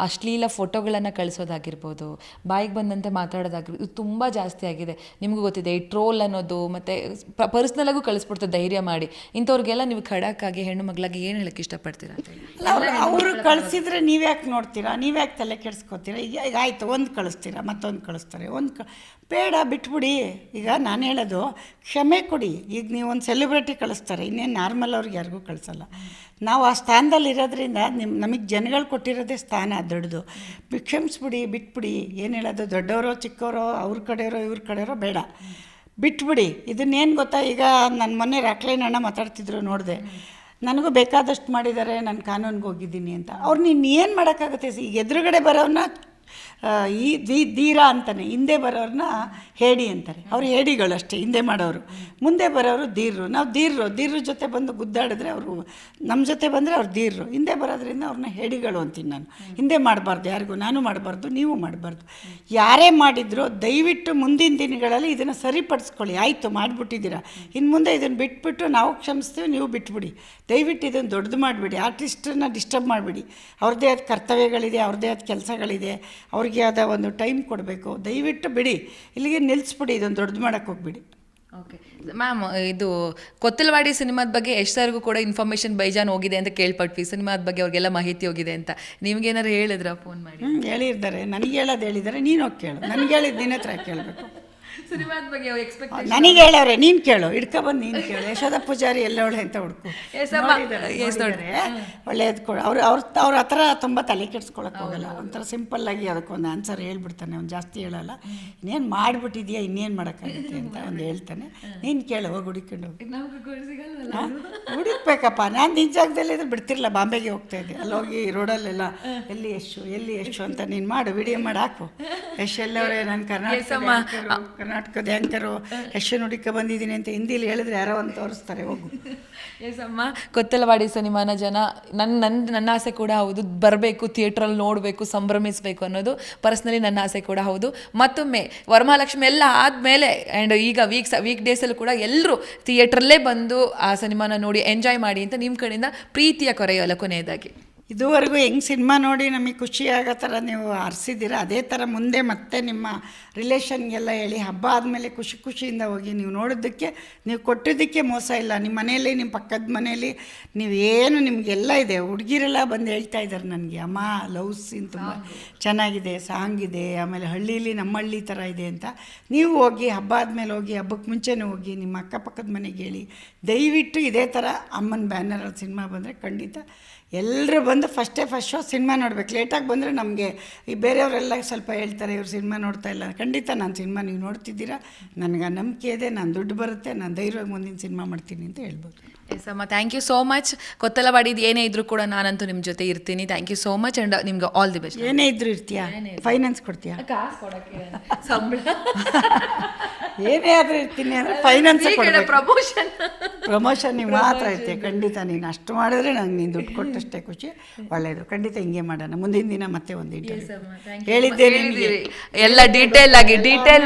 ಅಶ್ಲೀಲ ಫೋಟೋಗಳನ್ನು ಕಳಿಸೋದಾಗಿರ್ಬೋದು, ಬಾಯಿಗೆ ಬಂದಂತೆ ಮಾತಾಡೋದಾಗಿರ್ಬೋದು, ಇದು ತುಂಬ ಜಾಸ್ತಿ ಆಗಿದೆ. ನಿಮಗೂ ಗೊತ್ತಿದೆ, ಈ ಟ್ರೋಲ್ ಅನ್ನೋದು ಮತ್ತು ಪರ್ಸ್ನಲಾಗೂ ಕಳಿಸ್ಬಿಡ್ತದೆ ಧೈರ್ಯ ಮಾಡಿ. ಇಂಥವ್ರಿಗೆಲ್ಲ ನೀವು ಖಡಕ್ಕಾಗಿ ಹೆಣ್ಣು ಮಗಳಾಗಿ ಏನು ಹೇಳಕ್ಕೆ ಇಷ್ಟಪಡ್ತೀರಾ ಅಂತ ಹೇಳಿ? ಅವರು ಕಳಿಸಿದ್ರೆ ನೀವ್ಯಾಕೆ ನೋಡ್ತೀರಾ, ನೀವ್ಯಾಕೆ ತಲೆ ಕೆಡಿಸ್ಕೋತೀರಾ? ಈಗ ಆಯಿತು, ಒಂದು ಕಳಿಸ್ತೀರಾ, ಮತ್ತೊಂದು ಕಳಿಸ್ತಾರೆ, ಬೇಡ ಬಿಟ್ಬಿಡಿ. ಈಗ ನಾನು ಹೇಳೋದು ಕ್ಷಮೆ ಕೊಡಿ. ಈಗ ನೀವು ಒಂದು ಸೆಲೆಬ್ರಿಟಿ ಕಳಿಸ್ತಾರೆ, ಇನ್ನೇನು ನಾರ್ಮಲ್ ಅವ್ರಿಗೆ ಯಾರಿಗೂ ಕಳಿಸಲ್ಲ. ನಾವು ಆ ಸ್ಥಾನದಲ್ಲಿ ಇರೋದ್ರಿಂದ ನಮಗೆ ಜನಗಳು ಕೊಟ್ಟಿರೋದೇ ಸ್ಥಾನ ದೊಡ್ಡದು. ಕ್ಷಮಿಸ್ಬಿಡಿ, ಬಿಟ್ಬಿಡಿ. ಏನು ಹೇಳೋದು, ದೊಡ್ಡವರೋ ಚಿಕ್ಕವರೋ, ಅವ್ರ ಕಡೆಯವರೋ ಇವ್ರ ಕಡೆಯವರೋ ಬೇಡ, ಬಿಟ್ಬಿಡಿ. ಇದನ್ನೇನು ಗೊತ್ತಾ, ಈಗ ನನ್ನ ಮೊನ್ನೆ ರಾಕ್ಲೈನ್ ಅಣ್ಣ ಮಾತಾಡ್ತಿದ್ರು, ನೋಡಿದೆ. ನನಗೂ ಬೇಕಾದಷ್ಟು ಮಾಡಿದ್ದಾರೆ, ನಾನು ಕಾನೂನಿಗೆ ಹೋಗಿದ್ದೀನಿ ಅಂತ. ಅವ್ರು ನೀನು ಏನು ಮಾಡೋಕ್ಕಾಗುತ್ತೆ? ಈಗ ಎದುರುಗಡೆ ಬರೋನ್ನ ಧೀರ ಅಂತಾನೆ, ಹಿಂದೆ ಬರೋರನ್ನ ಹೇಡಿ ಅಂತಾರೆ. ಅವ್ರು ಹೇಡಿಗಳು ಅಷ್ಟೇ, ಹಿಂದೆ ಮಾಡೋರು. ಮುಂದೆ ಬರೋರು ಧೀರರು. ನಾವು ಧೀರರ ಜೊತೆ ಬಂದು ಗುದ್ದಾಡಿದ್ರೆ ಅವರು ನಮ್ಮ ಜೊತೆ ಬಂದರೆ ಅವ್ರು ಧೀರರು. ಹಿಂದೆ ಬರೋದ್ರಿಂದ ಅವ್ರನ್ನ ಹೇಡಿಗಳು ಅಂತೀನಿ ನಾನು. ಹಿಂದೆ ಮಾಡಬಾರ್ದು, ಯಾರಿಗೂ ನಾನು ಮಾಡಬಾರ್ದು, ನೀವು ಮಾಡಬಾರ್ದು. ಯಾರೇ ಮಾಡಿದ್ರು ದಯವಿಟ್ಟು ಮುಂದಿನ ದಿನಗಳಲ್ಲಿ ಇದನ್ನು ಸರಿಪಡಿಸ್ಕೊಳ್ಳಿ. ಆಯಿತು, ಮಾಡಿಬಿಟ್ಟಿದ್ದೀರಾ, ಇನ್ನು ಮುಂದೆ ಇದನ್ನು ಬಿಟ್ಬಿಟ್ಟು ನಾವು ಕ್ಷಮಿಸ್ತೀವಿ, ನೀವು ಬಿಟ್ಬಿಡಿ. ದಯವಿಟ್ಟು ಇದನ್ನು ದೊಡ್ಡದು ಮಾಡಿಬಿಡಿ. ಆರ್ಟಿಸ್ಟನ್ನ ಡಿಸ್ಟರ್ಬ್ ಮಾಡಿಬಿಡಿ. ಅವ್ರದ್ದೇ ಆದ ಕರ್ತವ್ಯಗಳಿದೆ, ಅವ್ರದ್ದೇ ಆದ ಕೆಲಸಗಳಿದೆ, ಅವ್ರಿಗೆ ಆದ ಒಂದು ಟೈಮ್ ಕೊಡಬೇಕು. ದಯವಿಟ್ಟು ಬಿಡಿ, ಇಲ್ಲಿಗೆ ನಿಲ್ಲಿಸ್ಬಿಡಿ, ಇದನ್ನು ದೊಡ್ಡದು ಮಾಡೋಕ್ಕೆ ಹೋಗ್ಬಿಡಿ. ಓಕೆ ಮ್ಯಾಮ್, ಇದು ಕೊತ್ತಲವಾಡಿ ಸಿನಿಮಾದ ಬಗ್ಗೆ ಎಷ್ಟರಿಗೂ ಕೂಡ ಇನ್ಫಾರ್ಮೇಷನ್ ಬೈಜಾನ್ ಹೋಗಿದೆ ಅಂತ ಕೇಳ್ಪಟ್ವಿ. ಸಿನಿಮಾದ ಬಗ್ಗೆ ಅವ್ರಿಗೆಲ್ಲ ಮಾಹಿತಿ ಹೋಗಿದೆ ಅಂತ ನಿಮ್ಗೇನಾರು ಹೇಳಿದ್ರ ಫೋನ್ ಮಾಡಿ? ಹೇಳಿದ್ದಾರೆ, ನನಗೆ ಹೇಳೋದು ಹೇಳಿದ್ದಾರೆ. ನೀನು ಹೋಗಿ ಕೇಳು. ನನಗೆ ಹೇಳಿದ್ದು ನಿನ್ನ ಹತ್ರ ಕೇಳಬೇಕು. ಸಿನಿಮಾದ ಬಗ್ಗೆ ಎಕ್ಸ್ಪೆಕ್ಟೇಷನ್ ನನಗೆ ಹೇಳವ್ರೆ, ನೀನು ಕೇಳು, ಹಿಡ್ಕೊಬಂದು ನೀನು ಕೇಳು. ಯಶೋಧ ಪೂಜಾರಿ ಎಲ್ಲವಳೆ ಅಂತ ಹುಡುಕು. ಒಳ್ಳೆಯದು ಕೊಡು. ಅವ್ರ ಹತ್ರ ತುಂಬ ತಲೆ ಕೆಡ್ಸ್ಕೊಳಕ್ಕೆ ಹೋಗಲ್ಲ. ಒಂಥರ ಸಿಂಪಲ್ಲಾಗಿ ಅದಕ್ಕೊಂದು ಆನ್ಸರ್ ಹೇಳ್ಬಿಡ್ತಾನೆ. ಅವ್ನು ಜಾಸ್ತಿ ಹೇಳಲ್ಲ. ಇನ್ನೇನು ಮಾಡಿಬಿಟ್ಟಿದ್ಯಾ, ಇನ್ನೇನು ಮಾಡೋಕ್ಕಾಗುತ್ತೆ ಅಂತ ಒಂದು ಹೇಳ್ತಾನೆ. ನೀನು ಕೇಳು, ಹೋಗಿ ಹುಡುಕೊಂಡು ಹೋಗಿ. ಹುಡುಕ್ಬೇಕಪ್ಪ. ನಾನು ನಿನ್ನ ಜಾಗದಲ್ಲಿ ಇದ್ರೆ ಬಿಡ್ತಿರಲ್ಲ, ಬಾಂಬೆಗೆ ಹೋಗ್ತಾ ಇದ್ದೆ. ಅಲ್ಲಿ ಹೋಗಿ ರೋಡಲ್ಲೆಲ್ಲ ಎಲ್ಲಿ ಎಷ್ಟು ಅಂತ ನೀನು ಮಾಡು, ವಿಡಿಯೋ ಮಾಡಿ ಹಾಕು. ಯಶ್ ಎಲ್ಲವರೇ, ನಾನು ಕರ್ನಾಟಕದ ಆ್ಯಂಕರು ಯಶ್ ನುಡಿಕ ಬಂದಿದ್ದೀನಿ ಅಂತ ಹಿಂದಿಲಿ ಹೇಳಿದ್ರೆ ಯಾರೋ ಒಂದು ತೋರಿಸ್ತಾರೆ, ಹೋಗು. ಎಸ್ ಅಮ್ಮ, ಕೊತ್ತಲವಾಡಿ ಸಿನಿಮಾನ ಜನ ನನ್ನ ಆಸೆ ಕೂಡ ಹೌದು, ಬರಬೇಕು, ಥಿಯೇಟ್ರಲ್ಲಿ ನೋಡಬೇಕು, ಸಂಭ್ರಮಿಸಬೇಕು ಅನ್ನೋದು ಪರ್ಸ್ನಲಿ ನನ್ನ ಆಸೆ ಕೂಡ ಹೌದು. ಮತ್ತೊಮ್ಮೆ ವರಮಹಾಲಕ್ಷ್ಮಿ ಎಲ್ಲ ಆದಮೇಲೆ ಆ್ಯಂಡ್ ಈಗ ವೀಕ್ ಡೇಸಲ್ಲೂ ಕೂಡ ಎಲ್ಲರೂ ಥಿಯೇಟ್ರಲ್ಲೇ ಬಂದು ಆ ಸಿನಿಮಾನ ನೋಡಿ ಎಂಜಾಯ್ ಮಾಡಿ ಅಂತ ನಿಮ್ಮ ಕಡೆಯಿಂದ ಪ್ರೀತಿಯ ಕೊರೆಯೋಲ್ಲ. ಕೊನೆಯದಾಗಿ, ಇದುವರೆಗೂ ಹೆಂಗೆ ಸಿನಿಮಾ ನೋಡಿ ನಮಗೆ ಖುಷಿ ಆಗೋ ಥರ ನೀವು ಹರಿಸಿದ್ದೀರ, ಅದೇ ಥರ ಮುಂದೆ ಮತ್ತೆ ನಿಮ್ಮ ರಿಲೇಷನ್ಗೆಲ್ಲ ಹೇಳಿ ಹಬ್ಬ ಆದಮೇಲೆ ಖುಷಿಯಿಂದ ಹೋಗಿ. ನೀವು ನೋಡೋದಕ್ಕೆ, ನೀವು ಕೊಟ್ಟಿದ್ದಕ್ಕೆ ಮೋಸ ಇಲ್ಲ. ನಿಮ್ಮ ಮನೆಯಲ್ಲಿ, ನಿಮ್ಮ ಪಕ್ಕದ ಮನೆಯಲ್ಲಿ ನೀವೇನು ನಿಮಗೆಲ್ಲ ಇದೆ. ಹುಡುಗಿರೆಲ್ಲ ಬಂದು ಹೇಳ್ತಾ ಇದ್ದಾರೆ ನನಗೆ, ಅಮ್ಮ ಲವ್ ಸೀನ್ ತುಂಬ ಚೆನ್ನಾಗಿದೆ, ಸಾಂಗ್ ಇದೆ, ಆಮೇಲೆ ಹಳ್ಳೀಲಿ ನಮ್ಮ ಹಳ್ಳಿ ಥರ ಇದೆ ಅಂತ. ನೀವು ಹೋಗಿ, ಹಬ್ಬ ಆದಮೇಲೆ ಹೋಗಿ, ಹಬ್ಬಕ್ಕೆ ಮುಂಚೆನೇ ಹೋಗಿ ನಿಮ್ಮ ಅಕ್ಕಪಕ್ಕದ ಮನೆಗೆ ಹೇಳಿ. ದಯವಿಟ್ಟು ಇದೇ ಥರ ಅಮ್ಮನ ಬ್ಯಾನರಲ್ಲಿ ಸಿನಿಮಾ ಬಂದರೆ ಖಂಡಿತ ಎಲ್ಲರೂ ಬಂದು ಫಸ್ಟ್ ಶೋ ಸಿನಿಮಾ ನೋಡ್ಬೇಕು. ಲೇಟಾಗಿ ಬಂದರೆ ನಮಗೆ ಈ ಬೇರೆಯವರೆಲ್ಲ ಸ್ವಲ್ಪ ಹೇಳ್ತಾರೆ, ಇವ್ರು ಸಿನಿಮಾ ನೋಡ್ತಾ ಇಲ್ಲ. ಖಂಡಿತ ನಾನು ಸಿನಿಮಾ ನೀವು ನೋಡ್ತಿದ್ದೀರಾ, ನನಗೆ ನಂಬಿಕೆ ಇದೆ, ನಾನು ದುಡ್ಡು ಬರುತ್ತೆ, ನಾನು ಧೈರ್ಯವಾಗಿ ಮುಂದಿನ ಸಿನಿಮಾ ಮಾಡ್ತೀನಿ ಅಂತ ಹೇಳ್ಬೋದು. ಎಸ್ ಅಮ್ಮ, ಥ್ಯಾಂಕ್ ಯು ಸೋ ಮಚ್. ಕೊತ್ತಲವಾಡಿದು ಏನೇ ಇದ್ರೂ ಕೂಡ ನಾನಂತೂ ನಿಮ್ಮ ಜೊತೆ ಇರ್ತೀನಿ. Thank you so much and ನಿಮ್ಗೆ ಆಲ್ ದಿ ಬೆಸ್ಟ್. ಏನೇ ಇದ್ರೂ ಇರ್ತೀಯಾ? ಫೈನಾನ್ಸ್ ಕೊಡ್ತೀಯಾ? ಕಾಸು ಕೊಡೋಕ್ಕೆ, ಸಂಬಳ ಏನೇ ಆದರೂ ಇರ್ತೀನಿ ಅಂದರೆ ಫೈನಾನ್ಸ್ ಪ್ರಮೋಷನ್ ನೀವು ಮಾತ್ರ ಇರ್ತೀಯ. ಖಂಡಿತ ನೀನು ಅಷ್ಟು ಮಾಡಿದ್ರೆ ನಂಗೆ ನೀನು ದುಡ್ಡು ಕೊಟ್ಟಷ್ಟೇ ಖುಷಿ. ಒಳ್ಳೆಯದು, ಖಂಡಿತ ಹಿಂಗೆ ಮಾಡೋಣ. ಮುಂದಿನ ದಿನ ಮತ್ತೆ ಒಂದು ಹೇಳಿದ್ದೆ, ಎಲ್ಲ ಡೀಟೇಲ್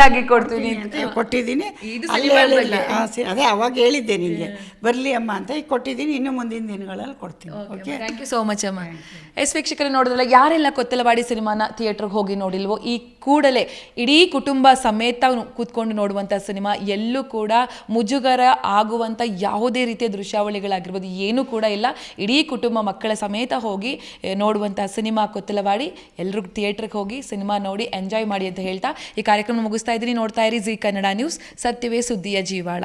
ಆಗಿ ಕೊಡ್ತೀನಿ, ಕೊಟ್ಟಿದ್ದೀನಿ. ಅಲ್ಲಿ ಹೇಳಿಲ್ಲ, ಅದೇ ಅವಾಗ ಹೇಳಿದ್ದೆ ನಿನಗೆ ಬರಲಿ ಅಮ್ಮ ಅಂತ. ಈಗ ಕೊಟ್ಟಿದ್ದೀನಿ, ಇನ್ನು ಮುಂದಿನ ದಿನಗಳಲ್ಲಿ ಕೊಡ್ತೀನಿ. Okay, thank you so much ಅಮ್ಮ. ಎಸ್ ವೀಕ್ಷಕರೇ, ನೋಡಿದ್ರಲ್ಲ, ಯಾರೆಲ್ಲ ಕೊತ್ತಲವಾಡಿ ಸಿನಿಮಾನ ಥಿಯೇಟ್ರಿಗೆ ಹೋಗಿ ನೋಡಿಲ್ವೋ, ಈ ಕೂಡಲೇ ಇಡೀ ಕುಟುಂಬ ಸಮೇತ ಕೂತ್ಕೊಂಡು ನೋಡುವಂಥ ಸಿನಿಮಾ. ಎಲ್ಲೂ ಕೂಡ ಮುಜುಗರ ಆಗುವಂಥ ಯಾವುದೇ ರೀತಿಯ ದೃಶ್ಯಾವಳಿಗಳಾಗಿರ್ಬೋದು ಏನೂ ಕೂಡ ಇಲ್ಲ. ಇಡೀ ಕುಟುಂಬ ಮಕ್ಕಳ ಸಮೇತ ಹೋಗಿ ನೋಡುವಂಥ ಸಿನಿಮಾ ಕೊತ್ತಲವಾಡಿ. ಎಲ್ಲರೂ ಥಿಯೇಟ್ರಿಗೆ ಹೋಗಿ ಸಿನಿಮಾ ನೋಡಿ ಎಂಜಾಯ್ ಮಾಡಿ ಅಂತ ಹೇಳ್ತಾ ಈ ಕಾರ್ಯಕ್ರಮ ಮುಗಿಸ್ತಾ ಇದ್ದೀನಿ. ನೋಡ್ತಾ ಇರಿ ಜೀ ಕನ್ನಡ ನ್ಯೂಸ್, ಸತ್ಯವೇ ಸುದ್ದಿಯ ಜೀವಾಳ.